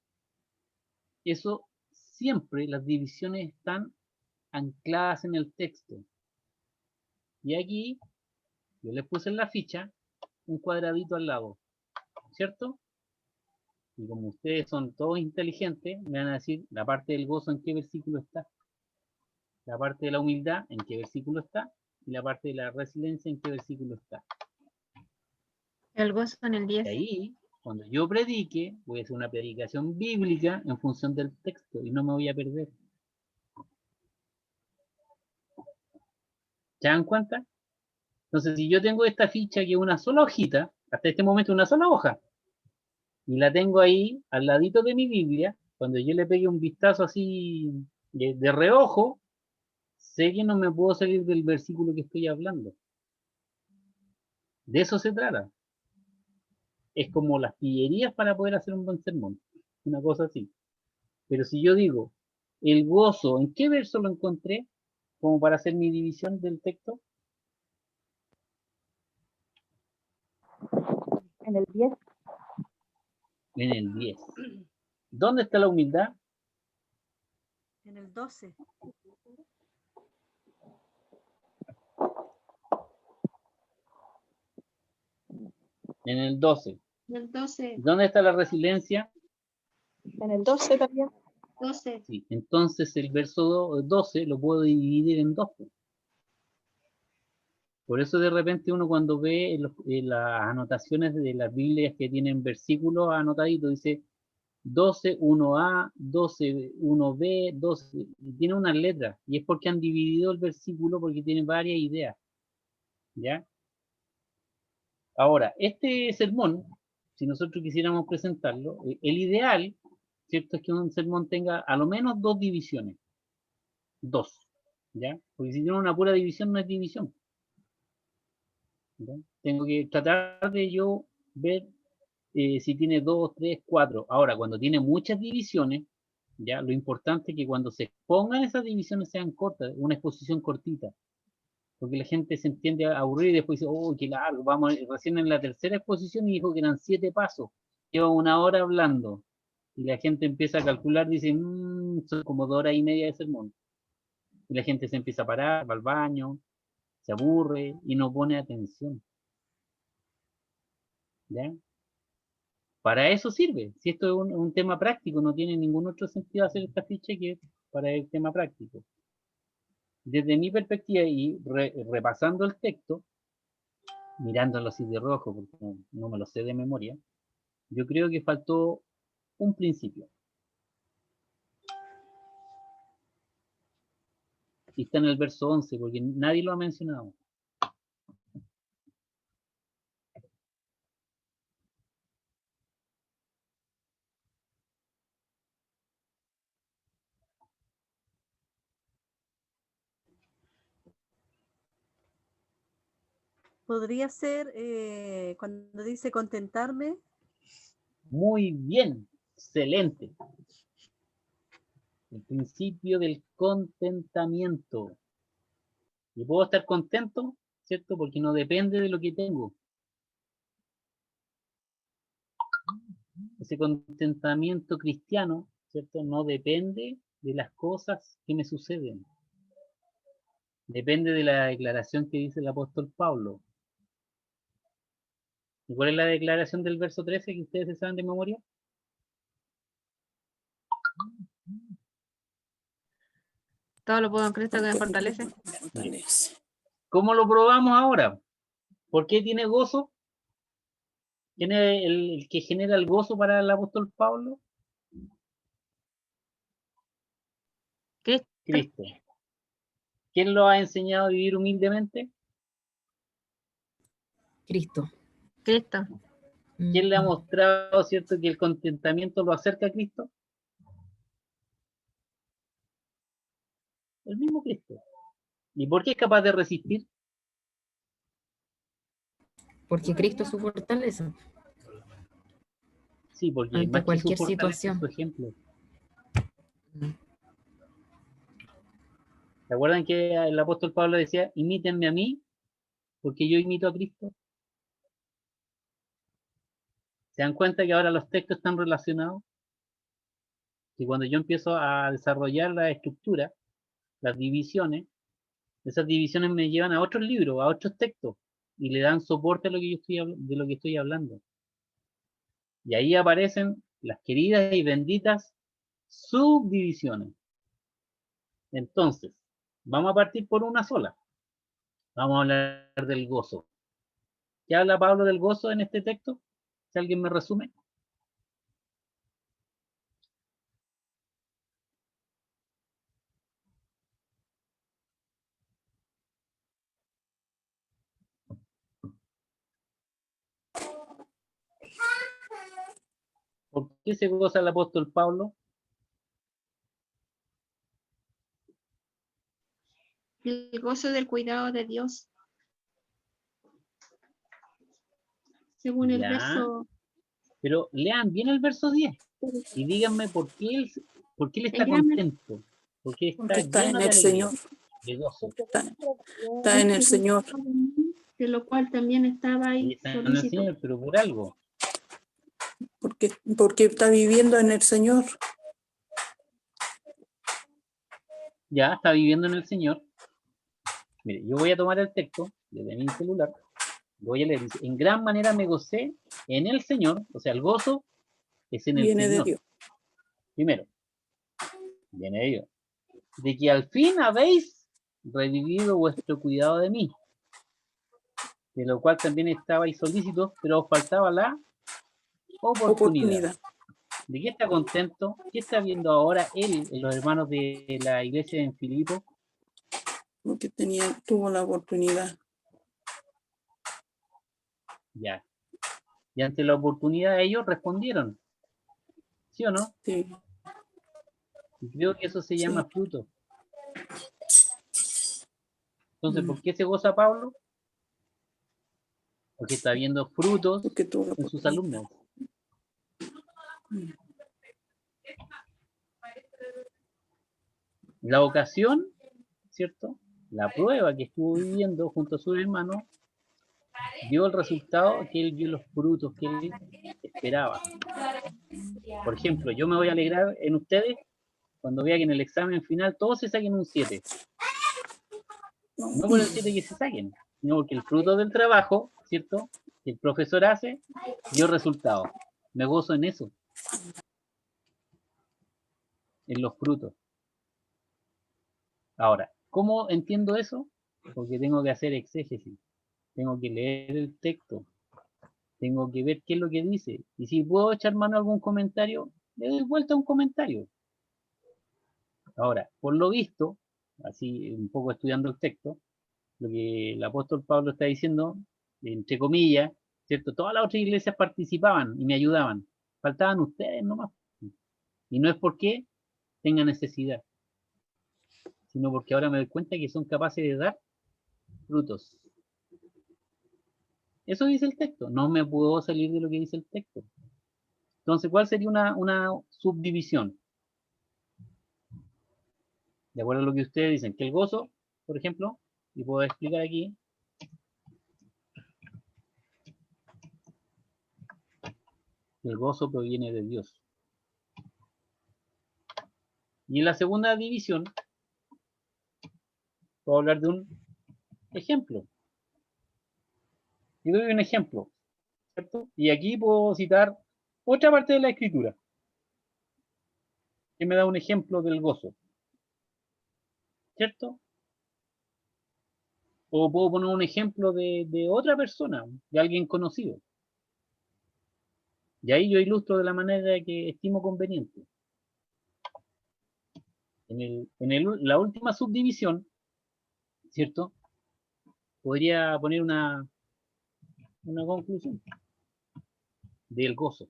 Eso siempre, las divisiones están ancladas en el texto. Y aquí, yo les puse en la ficha un cuadradito al lado, ¿cierto? Y como ustedes son todos inteligentes, me van a decir la parte del gozo en qué versículo está, la parte de la humildad en qué versículo está, y la parte de la resiliencia en qué versículo está. El gozo en el 10. Y ahí, cuando yo predique, voy a hacer una predicación bíblica en función del texto y no me voy a perder. ¿Se dan cuenta? Entonces, si yo tengo esta ficha que es una sola hojita, hasta este momento una sola hoja, y la tengo ahí al ladito de mi Biblia, cuando yo le pegue un vistazo así de reojo, sé que no me puedo salir del versículo que estoy hablando. De eso se trata. Es como las pillerías para poder hacer un buen sermón, una cosa así. Pero si yo digo, el gozo, ¿en qué verso lo encontré? Como para hacer mi división del texto. En el 10. En el 10. ¿Dónde está la humildad? En el 12. En el 12. El 12. ¿Dónde está la resiliencia? En el 12 también. 12. Sí. Entonces el verso 12 lo puedo dividir en 2. Por eso de repente uno cuando ve en las anotaciones de las Biblias que tienen versículos anotaditos, dice 12, 1a, 12, 1b, 12, tiene unas letras, y es porque han dividido el versículo porque tiene varias ideas. ¿Ya? Ahora, este sermón, si nosotros quisiéramos presentarlo, el ideal, ¿cierto? Es que un sermón tenga a lo menos 2 divisiones. 2. ¿Ya? Porque si tiene una pura división, no es división. ¿Ya? Tengo que tratar de yo ver si tiene 2, 3, 4. Ahora, cuando tiene muchas divisiones, ya, lo importante es que cuando se expongan esas divisiones sean cortas, una exposición cortita. Porque la gente se entiende a aburrir y después dice, oh, qué largo, vamos recién en la tercera exposición y dijo que eran 7 pasos. Lleva 1 hora hablando. Y la gente empieza a calcular, dice, son como 2 horas y media de sermón. Y la gente se empieza a parar, va al baño, se aburre y no pone atención. ¿Ya? Para eso sirve. Si esto es un tema práctico, no tiene ningún otro sentido hacer esta ficha que para el tema práctico. Desde mi perspectiva y repasando el texto, mirándolo así de rojo, porque no me lo sé de memoria, yo creo que faltó un principio. Y está en el verso 11, porque nadie lo ha mencionado. Podría ser cuando dice contentarme. Muy bien, excelente. El principio del contentamiento. Y puedo estar contento, ¿cierto? Porque no depende de lo que tengo. Ese contentamiento cristiano, ¿cierto? No depende de las cosas que me suceden. Depende de la declaración que dice el apóstol Pablo. ¿Y cuál es la declaración del verso 13 que ustedes se saben de memoria? Todo lo puedo en Cristo que me fortalece. ¿Cómo lo probamos ahora? ¿Por qué tiene gozo? ¿Quién es el que genera el gozo para el apóstol Pablo? Cristo. ¿Quién lo ha enseñado a vivir humildemente? Cristo. Cristo. ¿Quién le ha mostrado, cierto, que el contentamiento lo acerca a Cristo? El mismo Cristo. ¿Y por qué es capaz de resistir? Porque Cristo es su fortaleza. Sí, porque Ante más que cualquier su fortaleza, situación. su ejemplo. ¿Se acuerdan que el apóstol Pablo decía, imítenme a mí, porque yo imito a Cristo? ¿Se dan cuenta que ahora los textos están relacionados? Que cuando yo empiezo a desarrollar la estructura, las divisiones, esas divisiones me llevan a otros libros, a otros textos, y le dan soporte a lo que yo de lo que estoy hablando. Y ahí aparecen las queridas y benditas subdivisiones. Entonces, vamos a partir por una sola. Vamos a hablar del gozo. ¿Qué habla Pablo del gozo en este texto? Si alguien me resume. ¿Por qué se goza el apóstol Pablo? El gozo del cuidado de Dios. Según el Ya. verso. Pero lean bien el verso 10 y díganme por qué él está contento. Porque está en el Señor. De gozo. Está en el Señor. De lo cual también estaba ahí Está en el Señor, pero por algo. Porque está viviendo en el Señor. Ya, está viviendo en el Señor. Mire, yo voy a tomar el texto desde mi celular. Lo voy a leer. Dice, en gran manera me gocé en el Señor. O sea, el gozo es en el Viene Señor. de Dios. Primero, viene de Dios. De que al fin habéis revivido vuestro cuidado de mí. De lo cual también estabais solícitos, pero os faltaba la oportunidad. ¿De qué está contento? ¿Qué está viendo ahora él, los hermanos de la iglesia en Filipo? Porque tuvo la oportunidad. Ya. Y ante la oportunidad ellos respondieron. ¿Sí o no? Sí. Y creo que eso se llama fruto. Entonces, ¿por qué se goza Pablo? Porque está viendo frutos Porque todo en sus alumnos. La ocasión, ¿cierto? La prueba que estuvo viviendo junto a sus hermanos dio el resultado que él vio, los frutos que él esperaba. Por ejemplo, yo me voy a alegrar en ustedes cuando vea que en el examen final todos se saquen un 7. No por el 7 que se saquen, sino porque el fruto del trabajo, ¿cierto?, que el profesor hace, dio resultado. Me gozo en eso, en los frutos. Ahora, ¿cómo entiendo eso? Porque tengo que hacer exégesis, tengo que leer el texto, tengo que ver qué es lo que dice. Y si puedo echar mano a algún comentario, le doy vuelta a un comentario. Ahora, por lo visto, así un poco estudiando el texto, lo que el apóstol Pablo está diciendo, entre comillas, ¿cierto? Todas las otras iglesias participaban y me ayudaban. Faltaban ustedes nomás. Y no es porque tengan necesidad, sino porque ahora me doy cuenta que son capaces de dar frutos. Eso dice el texto. No me puedo salir de lo que dice el texto. Entonces, ¿cuál sería una subdivisión? De acuerdo a lo que ustedes dicen, que el gozo, por ejemplo, y puedo explicar aquí, el gozo proviene de Dios. Y en la segunda división, puedo hablar de un ejemplo. Yo doy un ejemplo, ¿cierto? Y aquí puedo citar otra parte de la escritura, que me da un ejemplo del gozo, ¿cierto? O puedo poner un ejemplo de otra persona, de alguien conocido. Y ahí yo ilustro de la manera que estimo conveniente. La última subdivisión, ¿cierto? Podría poner una conclusión del gozo.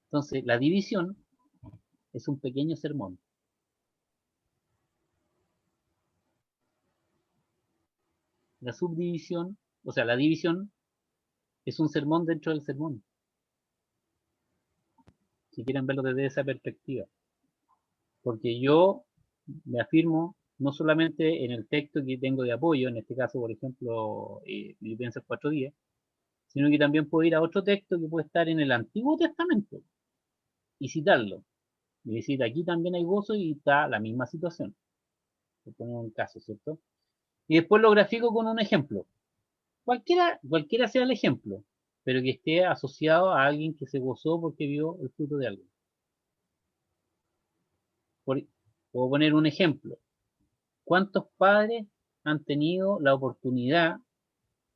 Entonces, la división es un pequeño sermón. La subdivisión, o sea, la división es un sermón dentro del sermón. Si quieren verlo desde esa perspectiva. Porque yo me afirmo no solamente en el texto que tengo de apoyo, en este caso, por ejemplo, Filipenses 4:10, sino que también puedo ir a otro texto que puede estar en el Antiguo Testamento y citarlo. Y decir, aquí también hay gozo y está la misma situación. Por poner un caso, ¿cierto? Y después lo grafico con un ejemplo. Cualquiera sea el ejemplo, pero que esté asociado a alguien que se gozó porque vio el fruto de algo. Puedo poner un ejemplo. ¿Cuántos padres han tenido la oportunidad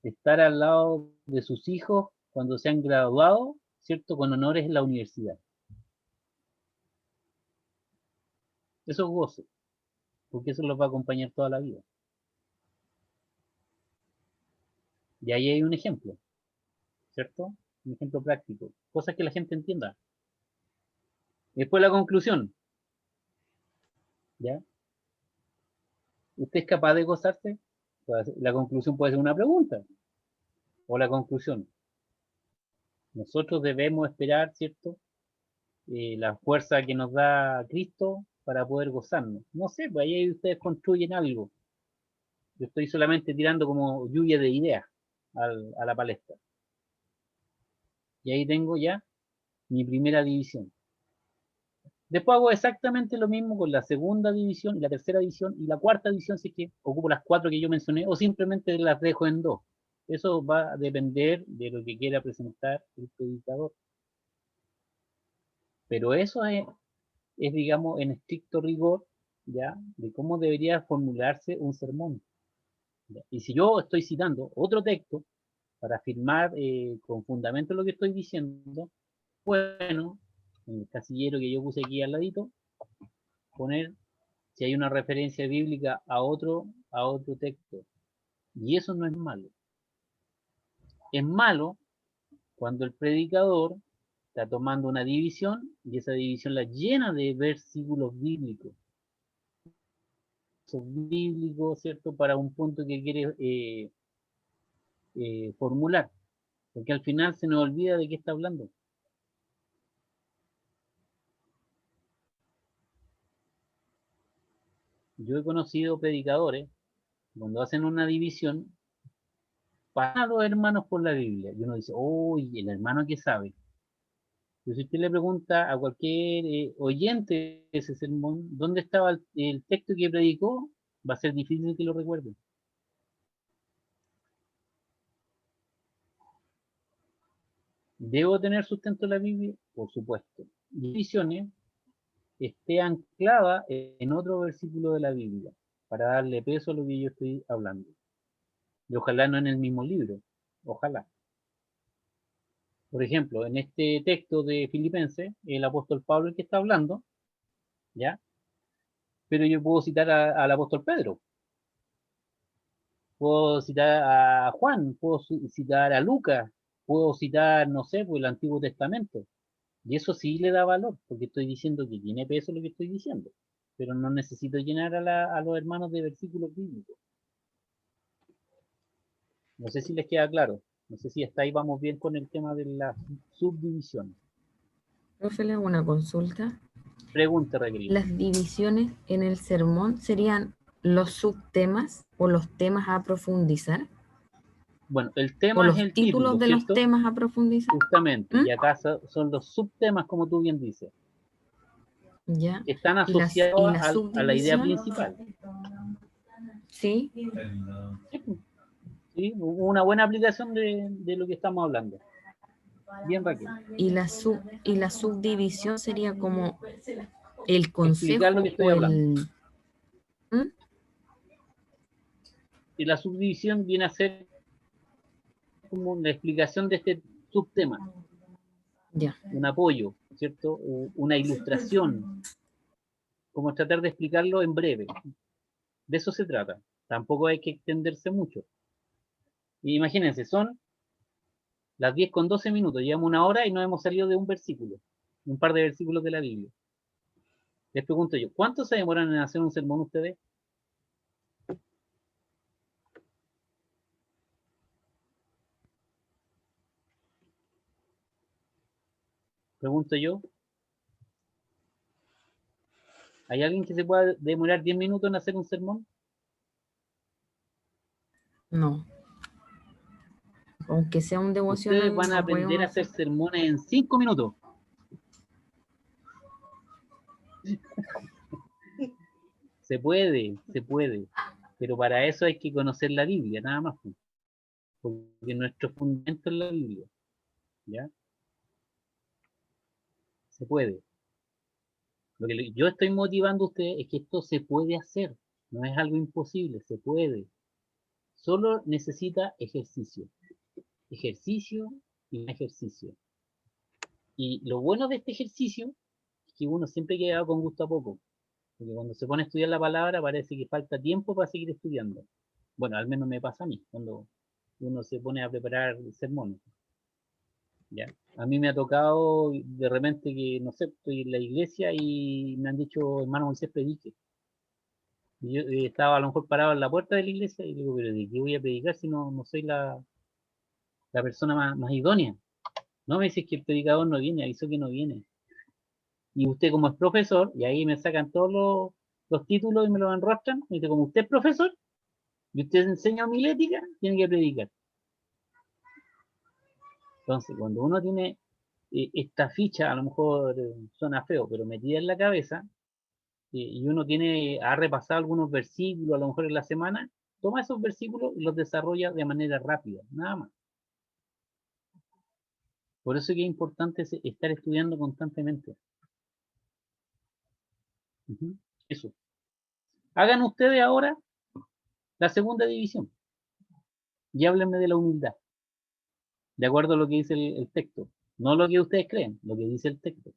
de estar al lado de sus hijos cuando se han graduado, ¿cierto?, con honores en la universidad? Eso es gozo, porque eso los va a acompañar toda la vida. Y ahí hay un ejemplo, ¿cierto? Un ejemplo práctico, cosas que la gente entienda. Después la conclusión, ¿ya? ¿Usted es capaz de gozarse? La conclusión puede ser una pregunta, o la conclusión. Nosotros debemos esperar, ¿cierto?, la fuerza que nos da Cristo para poder gozarnos. No sé, pues ahí ustedes construyen algo. Yo estoy solamente tirando como lluvia de ideas a la palestra. Y ahí tengo ya mi primera división. Después hago exactamente lo mismo con la segunda división y la tercera división y la cuarta división, si es que ocupo las 4 que yo mencioné, o simplemente las dejo en 2. Eso va a depender de lo que quiera presentar el predicador. Pero eso es, digamos, en estricto rigor, ¿ya?, de cómo debería formularse un sermón. ¿Ya? Y si yo estoy citando otro texto para afirmar con fundamento lo que estoy diciendo, bueno, en el casillero que yo puse aquí al ladito, poner si hay una referencia bíblica a otro texto. Y eso no es malo. Es malo cuando el predicador está tomando una división y esa división la llena de versículos bíblicos. versos bíblicos, ¿cierto? Para un punto que quiere formular, porque al final se nos olvida de qué está hablando. Yo he conocido predicadores, cuando hacen una división, para a los hermanos por la Biblia, y uno dice, uy, el hermano que sabe. Pero si usted le pregunta a cualquier oyente de ese sermón, ¿dónde estaba el texto que predicó? Va a ser difícil que lo recuerde. ¿Debo tener sustento en la Biblia? Por supuesto. Y divisiones esté anclada en otro versículo de la Biblia, para darle peso a lo que yo estoy hablando. Y ojalá no en el mismo libro, ojalá. Por ejemplo, en este texto de Filipenses, el apóstol Pablo el que está hablando, ¿ya? Pero yo puedo citar al apóstol Pedro, puedo citar a Juan, puedo citar a Lucas, puedo citar, no sé, pues el Antiguo Testamento. Y eso sí le da valor, porque estoy diciendo que tiene peso lo que estoy diciendo. Pero no necesito llenar a los hermanos de versículos bíblicos. No sé si les queda claro. No sé si hasta ahí vamos bien con el tema de las subdivisiones. Profe, le hago una consulta. Pregunta requerida. ¿Las divisiones en el sermón serían los subtemas o los temas a profundizar? Bueno, el ¿O tema es los el títulos título, de los ¿cierto? temas a profundizar? Justamente. ¿Mm? Y acá son los subtemas, como tú bien dices, Ya. que están ¿Y la asociados a la idea subdivisión? principal. Sí. Sí, pues, sí, una buena aplicación de lo que estamos hablando. Bien, Raquel. ¿Y la subdivisión sería como el Explicar lo consejo que estoy o hablando. el... ¿Mm? Y la subdivisión viene a ser como la explicación de este subtema, Ya. un apoyo, ¿cierto? Una ilustración, como tratar de explicarlo en breve. De eso se trata. Tampoco hay que extenderse mucho. Y imagínense, son las 10:12, llevamos una hora y no hemos salido de un versículo, un par de versículos de la Biblia. Les pregunto yo, ¿cuánto se demoran en hacer un sermón ustedes? Pregunto yo. ¿Hay alguien que se pueda demorar 10 minutos en hacer un sermón? No. Aunque sea un Ustedes devocional, van a no puede aprender uno a hacer hacer. sermones en 5 minutos. Se puede, pero para eso hay que conocer la Biblia, nada más, pues, porque nuestro fundamento es la Biblia, ¿ya? Se puede. Lo que yo estoy motivando a ustedes es que esto se puede hacer, no es algo imposible, se puede. Solo necesita ejercicio, ejercicio y ejercicio. Y lo bueno de este ejercicio es que uno siempre queda con gusto a poco, porque cuando se pone a estudiar la palabra parece que falta tiempo para seguir estudiando. Bueno, al menos me pasa a mí, cuando uno se pone a preparar sermones. ¿Ya? A mí me ha tocado de repente que, no sé, estoy en la iglesia y me han dicho, hermano Moisés, predique. Y yo estaba a lo mejor parado en la puerta de la iglesia y digo, pero ¿de qué voy a predicar si no soy la persona más idónea? No, me dice que el predicador no viene, avisó que no viene. Y usted como es profesor, y ahí me sacan todos los títulos y me los enrostran, me dice, como usted es profesor, y usted enseña homilética, tiene que predicar. Entonces, cuando uno tiene esta ficha, a lo mejor suena feo, pero metida en la cabeza, y uno ha repasado algunos versículos, a lo mejor en la semana, toma esos versículos y los desarrolla de manera rápida, nada más. Por eso es que es importante estar estudiando constantemente. Eso. Hagan ustedes ahora la segunda división y háblenme de la humildad, de acuerdo a lo que dice el texto. No lo que ustedes creen, lo que dice el texto.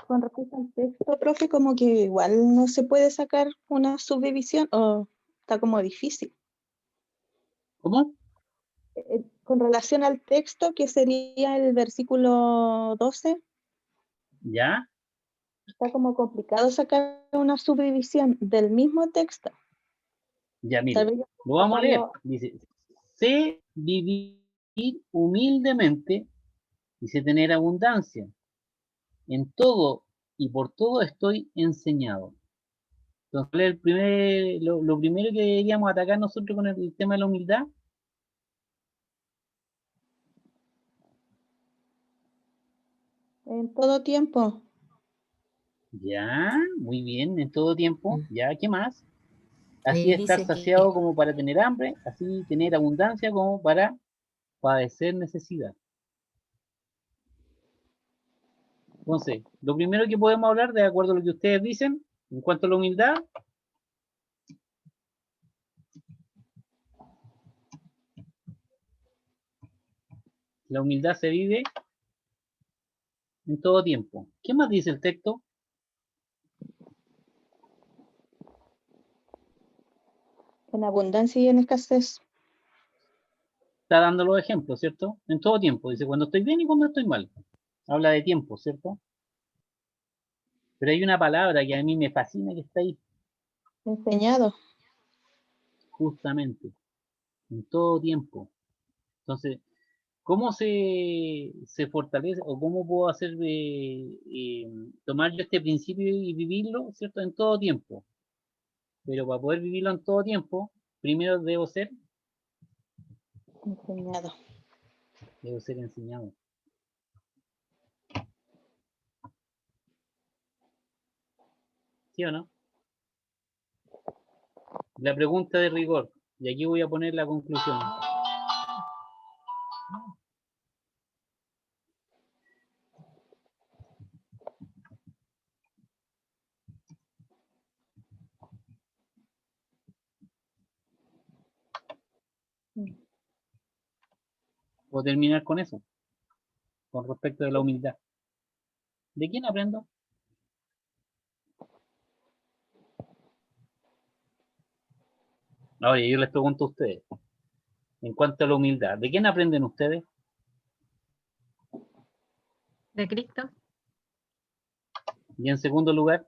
Con respecto al texto, profe, como que igual no se puede sacar una subdivisión o está como difícil. ¿Cómo? Con relación al texto, que sería el versículo 12, ¿Ya? está como complicado sacar una subdivisión del mismo texto. Ya, Tal mire, vez yo lo vamos a leer. sacarlo- Dice, sé vivir humildemente, dice tener abundancia. En todo y por todo estoy enseñado. Entonces, ¿cuál es lo primero que deberíamos atacar nosotros con el tema de la humildad? En todo tiempo. Ya, muy bien, en todo tiempo. Ya, ¿qué más? Así Ahí estar dice que saciado como para tener hambre, así tener abundancia como para padecer necesidad. Entonces, lo primero que podemos hablar, de acuerdo a lo que ustedes dicen, en cuanto a la humildad, la humildad se vive en todo tiempo. ¿Qué más dice el texto? En abundancia y en escasez. Está dando los ejemplos, ¿cierto? En todo tiempo. Dice, cuando estoy bien y cuando estoy mal. Habla de tiempo, ¿cierto? Pero hay una palabra que a mí me fascina que está ahí, Enseñado. justamente, en todo tiempo. Entonces, ¿cómo se fortalece o cómo puedo hacer tomar yo este principio y vivirlo, ¿cierto? En todo tiempo. Pero para poder vivirlo en todo tiempo, primero Enseñado. debo ser enseñado. ¿Sí o no? La pregunta de rigor. Y aquí voy a poner la conclusión. Voy a terminar con eso, con respecto de la humildad. ¿De quién aprendo? Oye, yo les pregunto a ustedes, en cuanto a la humildad, ¿de quién aprenden ustedes? De Cristo. Y en segundo lugar,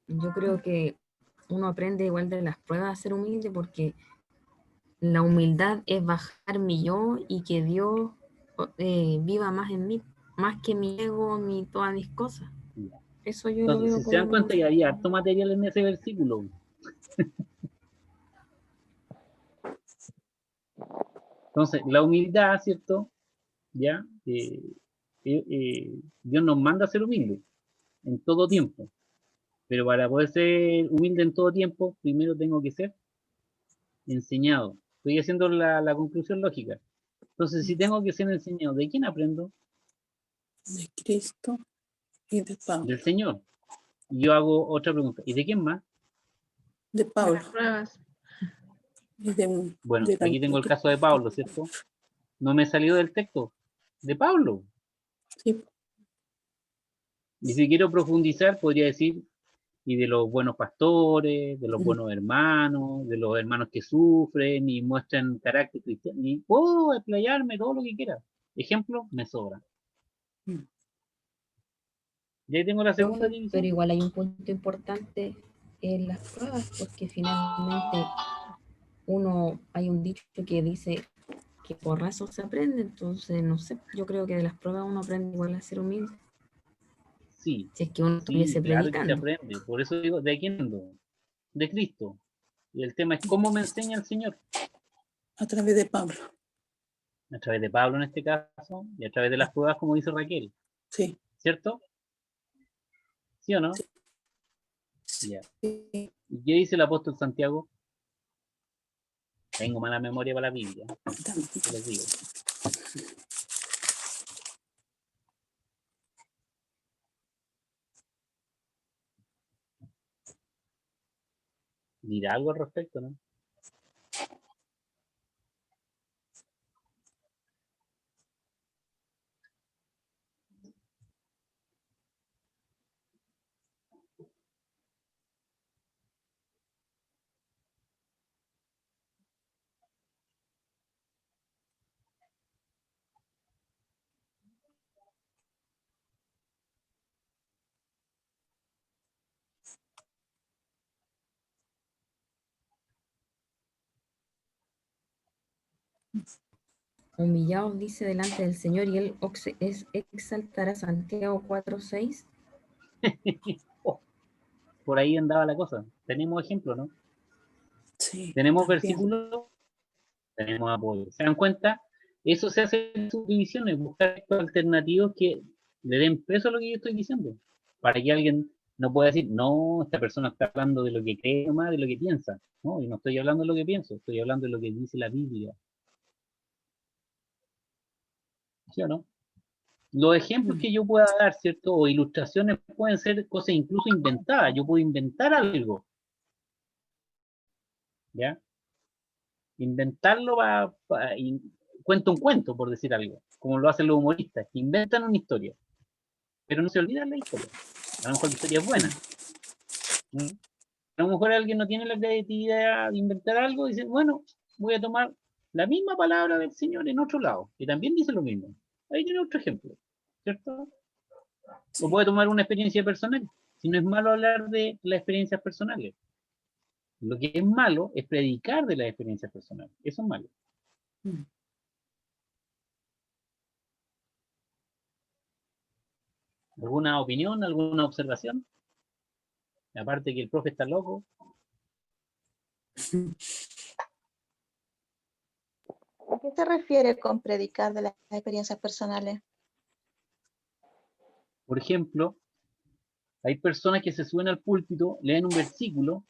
yo creo que uno aprende igual de las pruebas a ser humilde porque la humildad es bajar mi yo y que Dios viva más en mí, más que mi ego, todas mis cosas. Eso yo lo entonces, veo si se dan como... cuenta que había harto material en ese versículo. Entonces, la humildad, ¿cierto? Ya, Dios nos manda a ser humildes en todo tiempo. Pero para poder ser humilde en todo tiempo, primero tengo que ser enseñado. Estoy haciendo la conclusión lógica. Entonces, si tengo que ser enseñado, ¿de quién aprendo? De Cristo y de Pablo. Del Señor. Y yo hago otra pregunta. ¿Y de quién más? De De Pablo. las pruebas. Y de, Bueno, de aquí tengo el también. caso de Pablo, ¿cierto? No me salió del texto. De Pablo. Sí, Y si quiero profundizar, podría decir, y de los buenos pastores, de los buenos hermanos, de los hermanos que sufren y muestran carácter cristiano. Y puedo explayarme todo lo que quiera. Ejemplo, me sobra. Y ahí tengo la segunda división. Pero igual hay un punto importante en las pruebas, porque finalmente hay un dicho que dice que por razón se aprende, entonces no sé, yo creo que de las pruebas uno aprende igual a ser humilde, Sí, si es que uno sí, estuviese claro que se predicando. aprende. Por eso digo, ¿de quién ando? De Cristo. Y el tema es cómo me enseña el Señor. a través de Pablo. A través de Pablo en este caso, y a través de las pruebas, como dice Raquel. Sí. ¿Cierto? ¿Sí o no? Ya. ¿Y qué dice el apóstol Santiago? Tengo mala memoria para la Biblia. ¿Qué les digo? Dirá algo al respecto, ¿no? Humillaos, dice, delante del Señor, y Él exaltará. Santiago 4:6. Oh, por ahí andaba la cosa. Tenemos ejemplo, ¿no? Sí, Tenemos también. versículos, tenemos apoyo. ¿Se dan cuenta? Eso se hace en subdivisiones, buscar alternativos que le den peso a lo que yo estoy diciendo. Para que alguien no pueda decir, no, esta persona está hablando de lo que cree más de lo que piensa. No, y no estoy hablando de lo que pienso, estoy hablando de lo que dice la Biblia. ¿Sí o no? Los ejemplos que yo pueda dar, ¿cierto? O ilustraciones pueden ser cosas incluso inventadas. Yo puedo inventar algo. ¿Ya? Inventarlo cuenta un cuento, por decir algo. Como lo hacen los humoristas, que inventan una historia. Pero no se olvidan la historia. A lo mejor la historia es buena. ¿Mm? A lo mejor alguien no tiene la creatividad de inventar algo y dice, bueno, voy a tomar la misma palabra del Señor en otro lado, que también dice lo mismo. Ahí tiene otro ejemplo, ¿cierto? O puede tomar una experiencia personal. Si no es malo hablar de las experiencias personales. Lo que es malo es predicar de las experiencias personales. Eso es malo. ¿Alguna opinión, alguna observación? Aparte que el profe está loco. ¿A qué se refiere con predicar de las experiencias personales? Por ejemplo, hay personas que se suben al púlpito, leen un versículo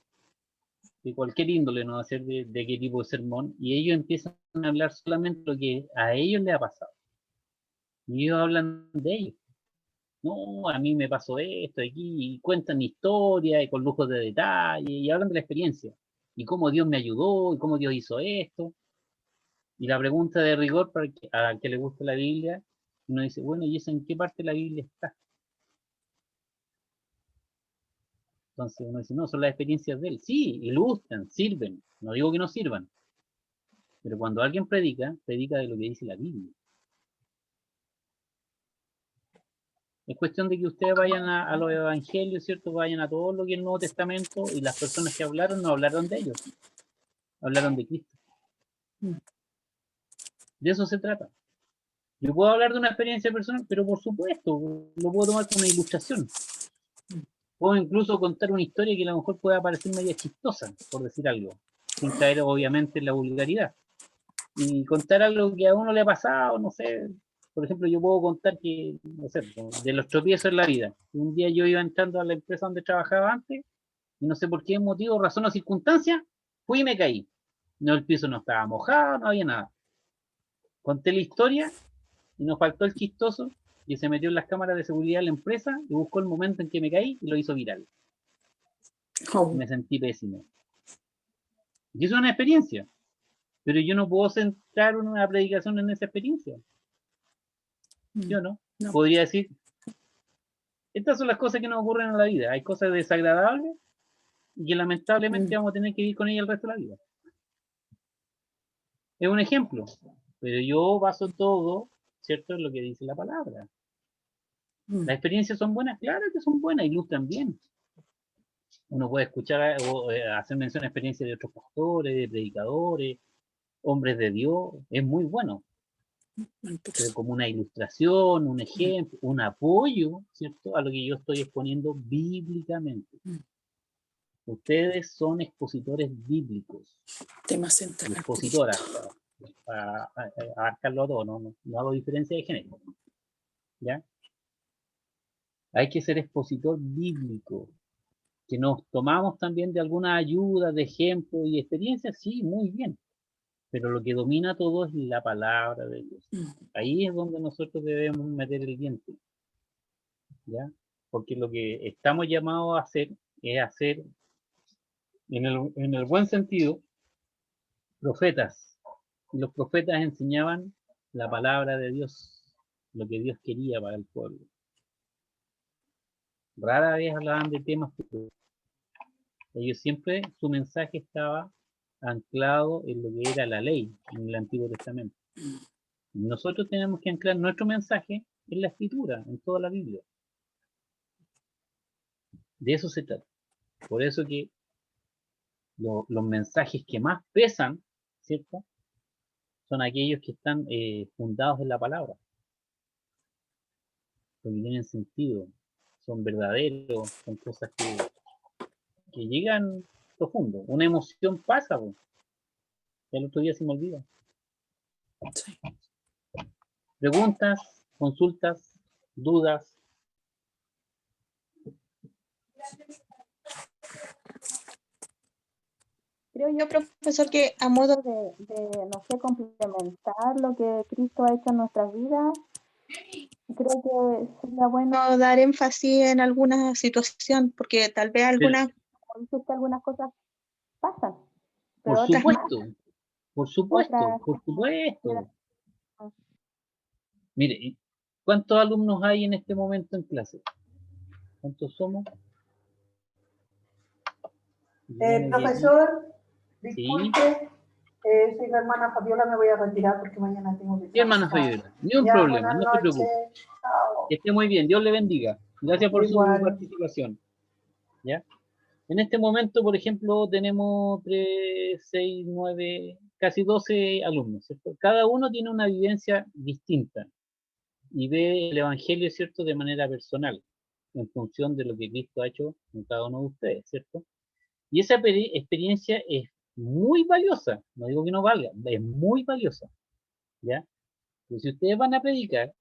de cualquier índole, no va a ser de qué tipo de sermón, y ellos empiezan a hablar solamente lo que a ellos les ha pasado. Y ellos hablan de ellos. No, a mí me pasó esto aquí, y cuentan historia y con lujos de detalle, y hablan de la experiencia, y cómo Dios me ayudó, y cómo Dios hizo esto. Y la pregunta de rigor para a que le gusta la Biblia, uno dice, bueno, ¿y eso en qué parte de la Biblia está? Entonces uno dice, no, son las experiencias de él. Sí, ilustran, sirven. No digo que no sirvan. Pero cuando alguien predica, predica de lo que dice la Biblia. Es cuestión de que ustedes vayan a los evangelios, ¿cierto? Vayan a todo lo que es el Nuevo Testamento y las personas que hablaron no hablaron de ellos. Hablaron de Cristo. De eso se trata. Yo puedo hablar de una experiencia personal, pero por supuesto, lo puedo tomar como una ilustración. Puedo incluso contar una historia que a lo mejor pueda parecer media chistosa, por decir algo, sin caer obviamente en la vulgaridad. Y contar algo que a uno le ha pasado, no sé. Por ejemplo, yo puedo contar que, no sé, de los tropiezos en la vida. Un día yo iba entrando a la empresa donde trabajaba antes, y no sé por qué motivo, razón o circunstancia, fui y me caí. No, el piso no estaba mojado, no había nada. Conté la historia y nos faltó el chistoso y se metió en las cámaras de seguridad de la empresa y buscó el momento en que me caí y lo hizo viral. Oh. Me sentí pésimo. Y eso es una experiencia, pero yo no puedo centrar una predicación en esa experiencia. ¿Sí o no? No. Podría decir, estas son las cosas que nos ocurren en la vida. Hay cosas desagradables y que lamentablemente vamos a tener que vivir con ellas el resto de la vida. Es un ejemplo, pero yo baso todo, ¿cierto?, en lo que dice la palabra. ¿Las experiencias son buenas? Claro que son buenas, ilustran bien. Uno puede escuchar o hacer mención a experiencias de otros pastores, de predicadores, hombres de Dios, es muy bueno. Pero como una ilustración, un ejemplo, un apoyo, ¿cierto?, a lo que yo estoy exponiendo bíblicamente. Ustedes son expositores bíblicos. Tema central. Expositoras, para abarcarlo todo, no hago diferencia de género. ¿Ya? Hay que ser expositor bíblico, que nos tomamos también de alguna ayuda, de ejemplo y experiencia, sí, muy bien. Pero lo que domina todo es la palabra de Dios. Ahí es donde nosotros debemos meter el diente, ¿ya? Porque lo que estamos llamados a hacer es hacer, en el buen sentido, profetas. Y los profetas enseñaban la palabra de Dios, lo que Dios quería para el pueblo. Rara vez hablaban de temas futuros. Ellos siempre, su mensaje estaba anclado en lo que era la ley en el Antiguo Testamento. Nosotros tenemos que anclar nuestro mensaje en la Escritura, en toda la Biblia. De eso se trata. Por eso que los mensajes que más pesan, ¿cierto? Son aquellos que están fundados en la palabra. Porque tienen sentido, son verdaderos, son cosas que llegan profundo. Una emoción pasa, pues. El otro día se me olvida. Preguntas, consultas, dudas. Creo yo, profesor, que a modo de, no sé, complementar lo que Cristo ha hecho en nuestras vidas, creo que sería bueno dar énfasis en alguna situación, porque tal vez algunas, como dices que algunas cosas pasan, pero Por otras supuesto, por supuesto, otras por supuesto. Mire, ¿cuántos alumnos hay en este momento en clase? ¿Cuántos somos? Profesor, Sí. disculpe, soy la hermana Fabiola, me voy a retirar porque mañana tengo que Sí, hermana trabajar. Fabiola, ni un Ya, problema, buenas no se preocupe. noches. Chao. Que esté muy bien, Dios le bendiga. Gracias por Igual. su participación. ¿Ya? En este momento, por ejemplo, tenemos 3, 6, 9, casi 12 alumnos, ¿cierto? Cada uno tiene una vivencia distinta y ve el Evangelio, ¿cierto?, de manera personal, en función de lo que Cristo ha hecho con cada uno de ustedes, ¿cierto? Y esa experiencia es muy valiosa, no digo que no valga, es muy valiosa, ¿ya? Pues si ustedes van a predicar,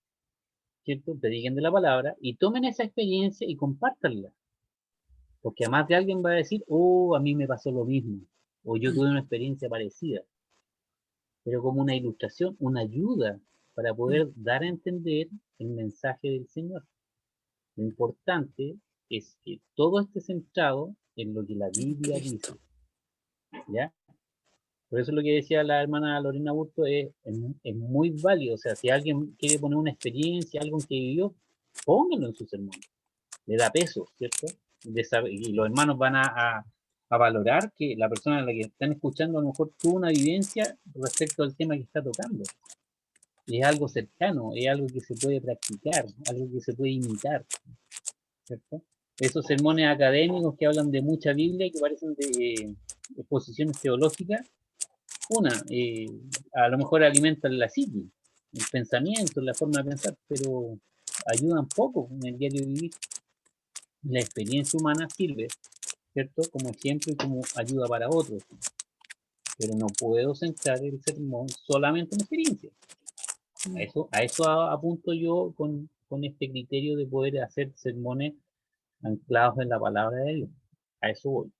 ¿cierto? Prediquen de la palabra y tomen esa experiencia y compártanla. Porque a más de alguien va a decir, oh, a mí me pasó lo mismo, o yo tuve una experiencia parecida. Pero como una ilustración, una ayuda para poder dar a entender el mensaje del Señor. Lo importante es que todo esté centrado en lo que la Biblia dice. ¿Ya? Por eso lo que decía la hermana Lorena Burto es muy válido. O sea, si alguien quiere poner una experiencia, algo que vivió, pónganlo en su sermón. Le da peso, ¿cierto? Y los hermanos van a valorar que la persona a la que están escuchando a lo mejor tuvo una vivencia respecto al tema que está tocando. Y es algo cercano, es algo que se puede practicar, algo que se puede imitar, ¿cierto? Esos sermones académicos que hablan de mucha Biblia y que parecen de exposiciones teológicas, a lo mejor alimentan la psique, el pensamiento, la forma de pensar, pero ayudan poco en el diario vivir. La experiencia humana sirve, ¿cierto?, como ejemplo y como ayuda para otros, pero no puedo centrar el sermón solamente en experiencia. A eso apunto yo con este criterio de poder hacer sermones anclados en la palabra de Dios. A eso voy.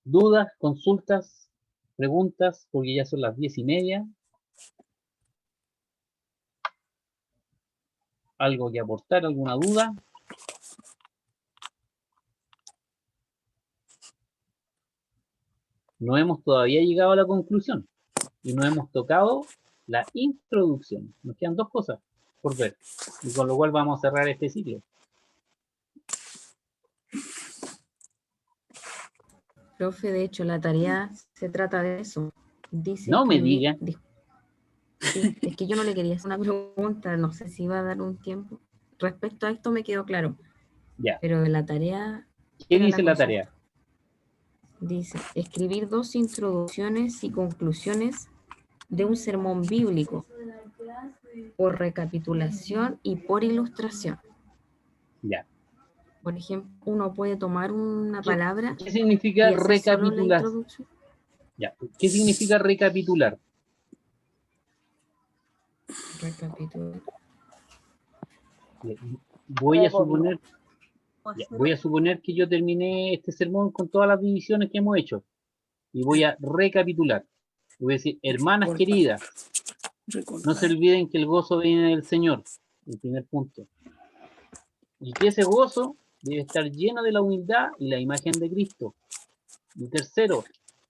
Dudas, consultas, preguntas, porque ya son las 10:30. ¿Algo que aportar? ¿Alguna duda? No hemos todavía llegado a la conclusión y no hemos tocado la introducción. Nos quedan 2 cosas por ver, y con lo cual vamos a cerrar este ciclo. Profe, de hecho, la tarea se trata de eso. Dice No me escribir, diga. sí, es que yo no le quería hacer una pregunta, no sé si iba a dar un tiempo. Respecto a esto me quedó claro. Ya. Pero la tarea... ¿Qué era dice la consulta. tarea? Dice, escribir 2 introducciones y conclusiones de un sermón bíblico, por recapitulación y por ilustración. Ya. Por ejemplo, uno puede tomar una palabra ¿Qué significa y hacer solo la recapitular? introducción. Ya. ¿Qué significa recapitular? Recapitular. Voy a suponer que yo terminé este sermón con todas las divisiones que hemos hecho. Y voy a recapitular. Voy a decir, hermanas queridas, no se olviden que el gozo viene del Señor. El primer punto. Y que ese gozo debe estar lleno de la humildad y la imagen de Cristo. Y tercero,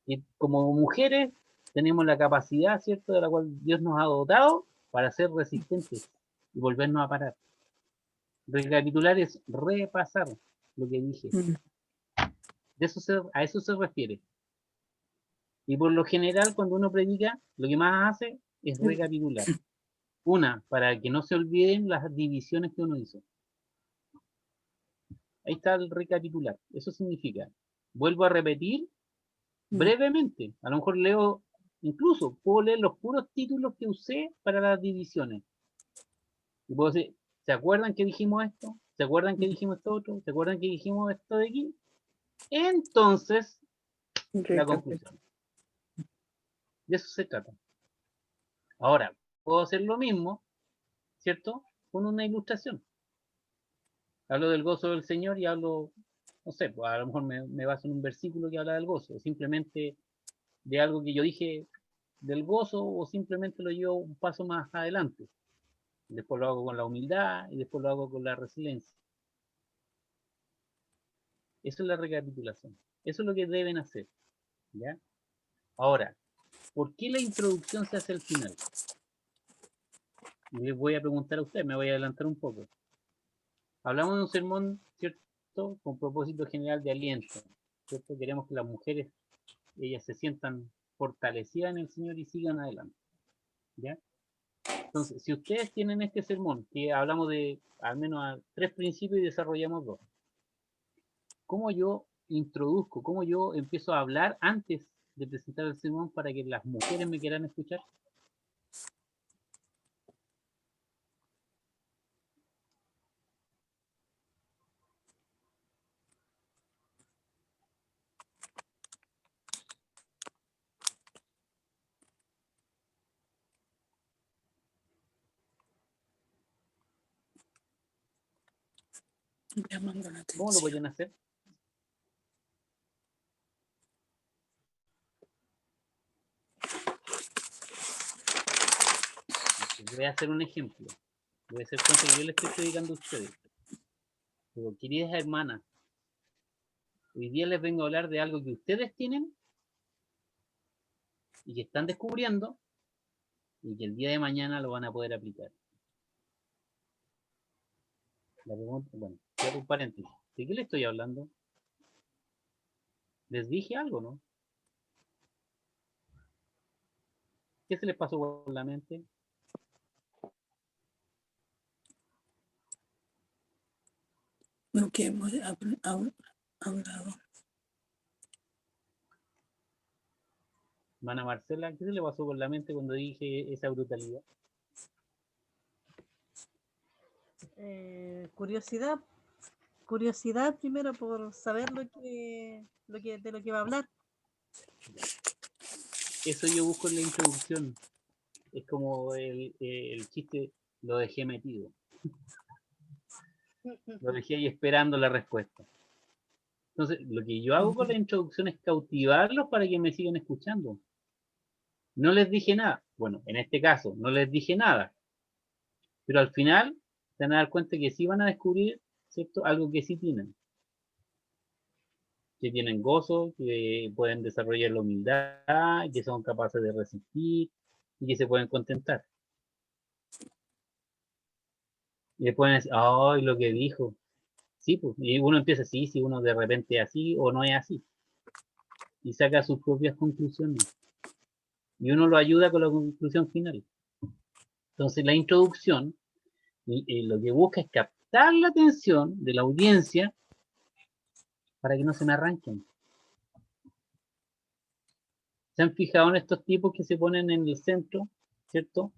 que como mujeres tenemos la capacidad, ¿cierto?, de la cual Dios nos ha dotado para ser resistentes y volvernos a parar. Recapitular es repasar lo que dije. A eso se refiere. Y por lo general, cuando uno predica, lo que más hace es recapitular. Una, para que no se olviden las divisiones que uno hizo. Ahí está el recapitular. Eso significa, vuelvo a repetir brevemente. A lo mejor leo, incluso puedo leer los puros títulos que usé para las divisiones. Y puedo decir, ¿se acuerdan que dijimos esto? ¿Se acuerdan que dijimos esto otro? ¿Se acuerdan que dijimos esto de aquí? Entonces, la conclusión. De eso se trata. Ahora, puedo hacer lo mismo, ¿cierto?, con una ilustración. Hablo del gozo del Señor y hablo, no sé, pues a lo mejor me baso en un versículo que habla del gozo, o simplemente de algo que yo dije del gozo, o simplemente lo llevo un paso más adelante. Después lo hago con la humildad y después lo hago con la resiliencia. Eso es la recapitulación. Eso es lo que deben hacer. ¿Ya? Ahora, ¿por qué la introducción se hace al final? Les voy a preguntar a ustedes, me voy a adelantar un poco. Hablamos de un sermón, ¿cierto?, con propósito general de aliento, ¿cierto? Queremos que las mujeres, ellas se sientan fortalecidas en el Señor y sigan adelante. ¿Ya? Entonces, si ustedes tienen este sermón, que hablamos de al menos 3 principios y desarrollamos 2, ¿cómo yo introduzco, cómo yo empiezo a hablar antes de presentar el sermón para que las mujeres me quieran escuchar? Llamando la ¿Cómo lo atención. pueden hacer? Voy a hacer un ejemplo. Voy a hacer cuenta que yo les estoy predicando a ustedes. Pero, queridas hermanas, hoy día les vengo a hablar de algo que ustedes tienen y que están descubriendo y que el día de mañana lo van a poder aplicar. La pregunta, bueno, cierro un paréntesis. ¿De qué le estoy hablando? Les dije algo, ¿no? ¿Qué se les pasó por la mente? Lo que hemos hablado. Hermana Marcela, ¿qué se le pasó por la mente cuando dije esa brutalidad? Curiosidad primero por saber de lo que va a hablar. Eso yo busco en la introducción. Es como el chiste, lo dejé metido. Lo dejé ahí esperando la respuesta. Entonces, lo que yo hago con la introducción es cautivarlos para que me sigan escuchando. No les dije nada. Bueno, en este caso, no les dije nada. Pero al final, se van a dar cuenta que sí van a descubrir, ¿cierto?, algo que sí tienen. Que tienen gozo, que pueden desarrollar la humildad, que son capaces de resistir y que se pueden contentar. Y después pueden decir, ¡ay, lo que dijo! Sí, pues, y uno empieza así, si uno de repente es así o no es así. Y saca sus propias conclusiones. Y uno lo ayuda con la conclusión final. Entonces, la introducción lo que busca es captar la atención de la audiencia para que no se me arranquen. ¿Se han fijado en estos tipos que se ponen en el centro, ¿cierto?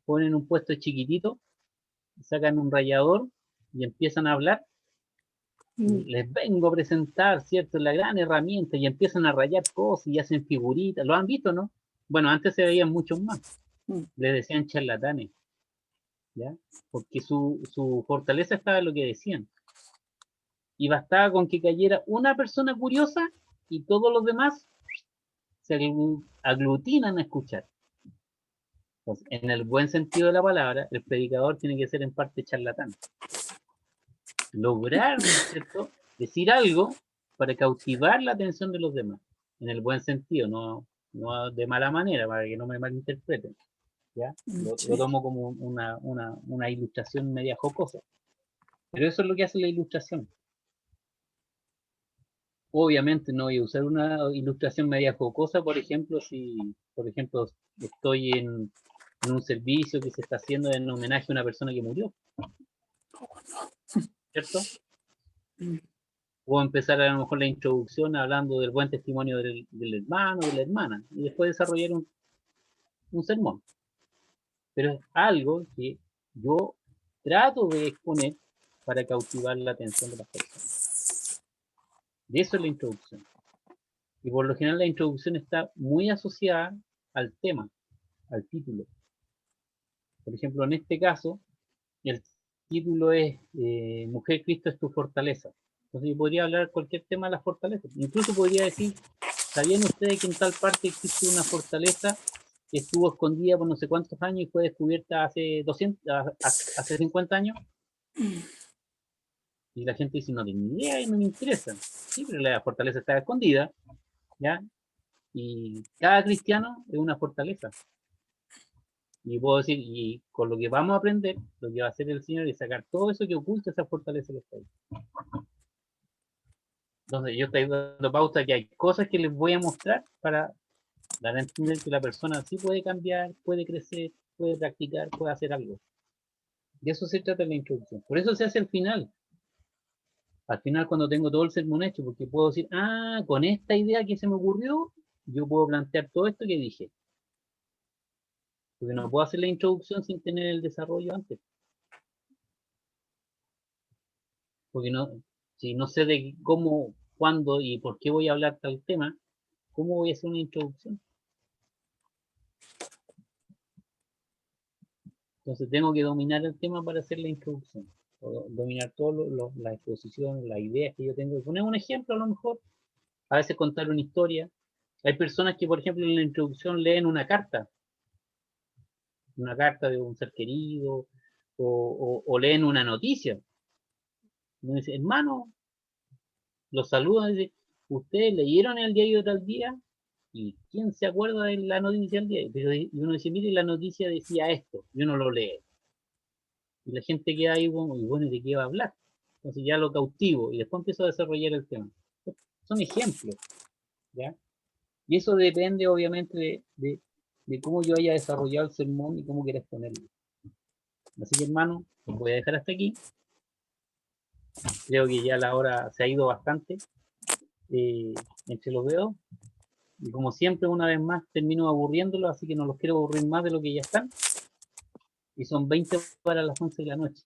Ponen un puesto chiquitito, sacan un rallador y empiezan a hablar. Les vengo a presentar, ¿cierto?, la gran herramienta, y empiezan a rayar cosas y hacen figuritas. ¿Lo han visto, no? Bueno, antes se veían muchos más. Les decían charlatanes. ¿ya? Porque su fortaleza estaba en lo que decían. Y bastaba con que cayera una persona curiosa y todos los demás se aglutinan a escuchar. Entonces, en el buen sentido de la palabra, el predicador tiene que ser en parte charlatán. Lograr, ¿cierto?, decir algo para cautivar la atención de los demás. En el buen sentido, no de mala manera, para que no me malinterpreten. ¿Ya? Lo tomo como una ilustración media jocosa. Pero eso es lo que hace la ilustración. Obviamente no voy a usar una ilustración media jocosa, por ejemplo, si, por ejemplo, estoy en un servicio que se está haciendo en homenaje a una persona que murió. ¿Cierto? O empezar a lo mejor la introducción hablando del buen testimonio del hermano, de la hermana, y después desarrollar un sermón. Pero es algo que yo trato de exponer para cautivar la atención de las personas. Y eso es la introducción. Y por lo general la introducción está muy asociada al tema, al título. Por ejemplo, en este caso, el título es Mujer, Cristo es tu fortaleza. Entonces yo podría hablar cualquier tema de la fortaleza. Incluso podría decir, ¿sabían ustedes que en tal parte existe una fortaleza que estuvo escondida por no sé cuántos años y fue descubierta hace 50 años? Y la gente dice, no tengo ni idea y no me interesa. Sí, pero la fortaleza está escondida, ¿ya? Y cada cristiano es una fortaleza. Y puedo decir, y con lo que vamos a aprender, lo que va a hacer el Señor es sacar todo eso que oculta esa fortaleza que está ahí. Entonces yo estoy dando pauta que hay cosas que les voy a mostrar para dar a entender que la persona sí puede cambiar, puede crecer, puede practicar, puede hacer algo. De eso se trata la introducción. Por eso se hace al final. Al final cuando tengo todo el sermón hecho, porque puedo decir, con esta idea que se me ocurrió, yo puedo plantear todo esto que dije. Porque no puedo hacer la introducción sin tener el desarrollo antes. Porque si no sé de cómo, cuándo y por qué voy a hablar tal tema, ¿cómo voy a hacer una introducción? Entonces tengo que dominar el tema para hacer la introducción. O dominar todas las exposiciones, las ideas que yo tengo. Poner un ejemplo a lo mejor. A veces contar una historia. Hay personas que, por ejemplo, en la introducción leen una carta de un ser querido, o leen una noticia. Uno dice, hermano, los saludan y dice, ¿ustedes leyeron el diario de tal día? ¿Y quién se acuerda de la noticia del día? Y uno dice, mire, la noticia decía esto, y uno lo lee. Y la gente queda ahí, bueno, y bueno, ¿de qué va a hablar? Entonces ya lo cautivo, y después empiezo a desarrollar el tema. Son ejemplos, ¿ya? Y eso depende, obviamente, de cómo yo haya desarrollado el sermón y cómo quiera exponerlo. Así que, hermano, los voy a dejar hasta aquí. Creo que ya la hora se ha ido bastante entre los dedos. Y como siempre, una vez más, termino aburriéndolo, así que no los quiero aburrir más de lo que ya están. Y son 20 para las 11 de la noche.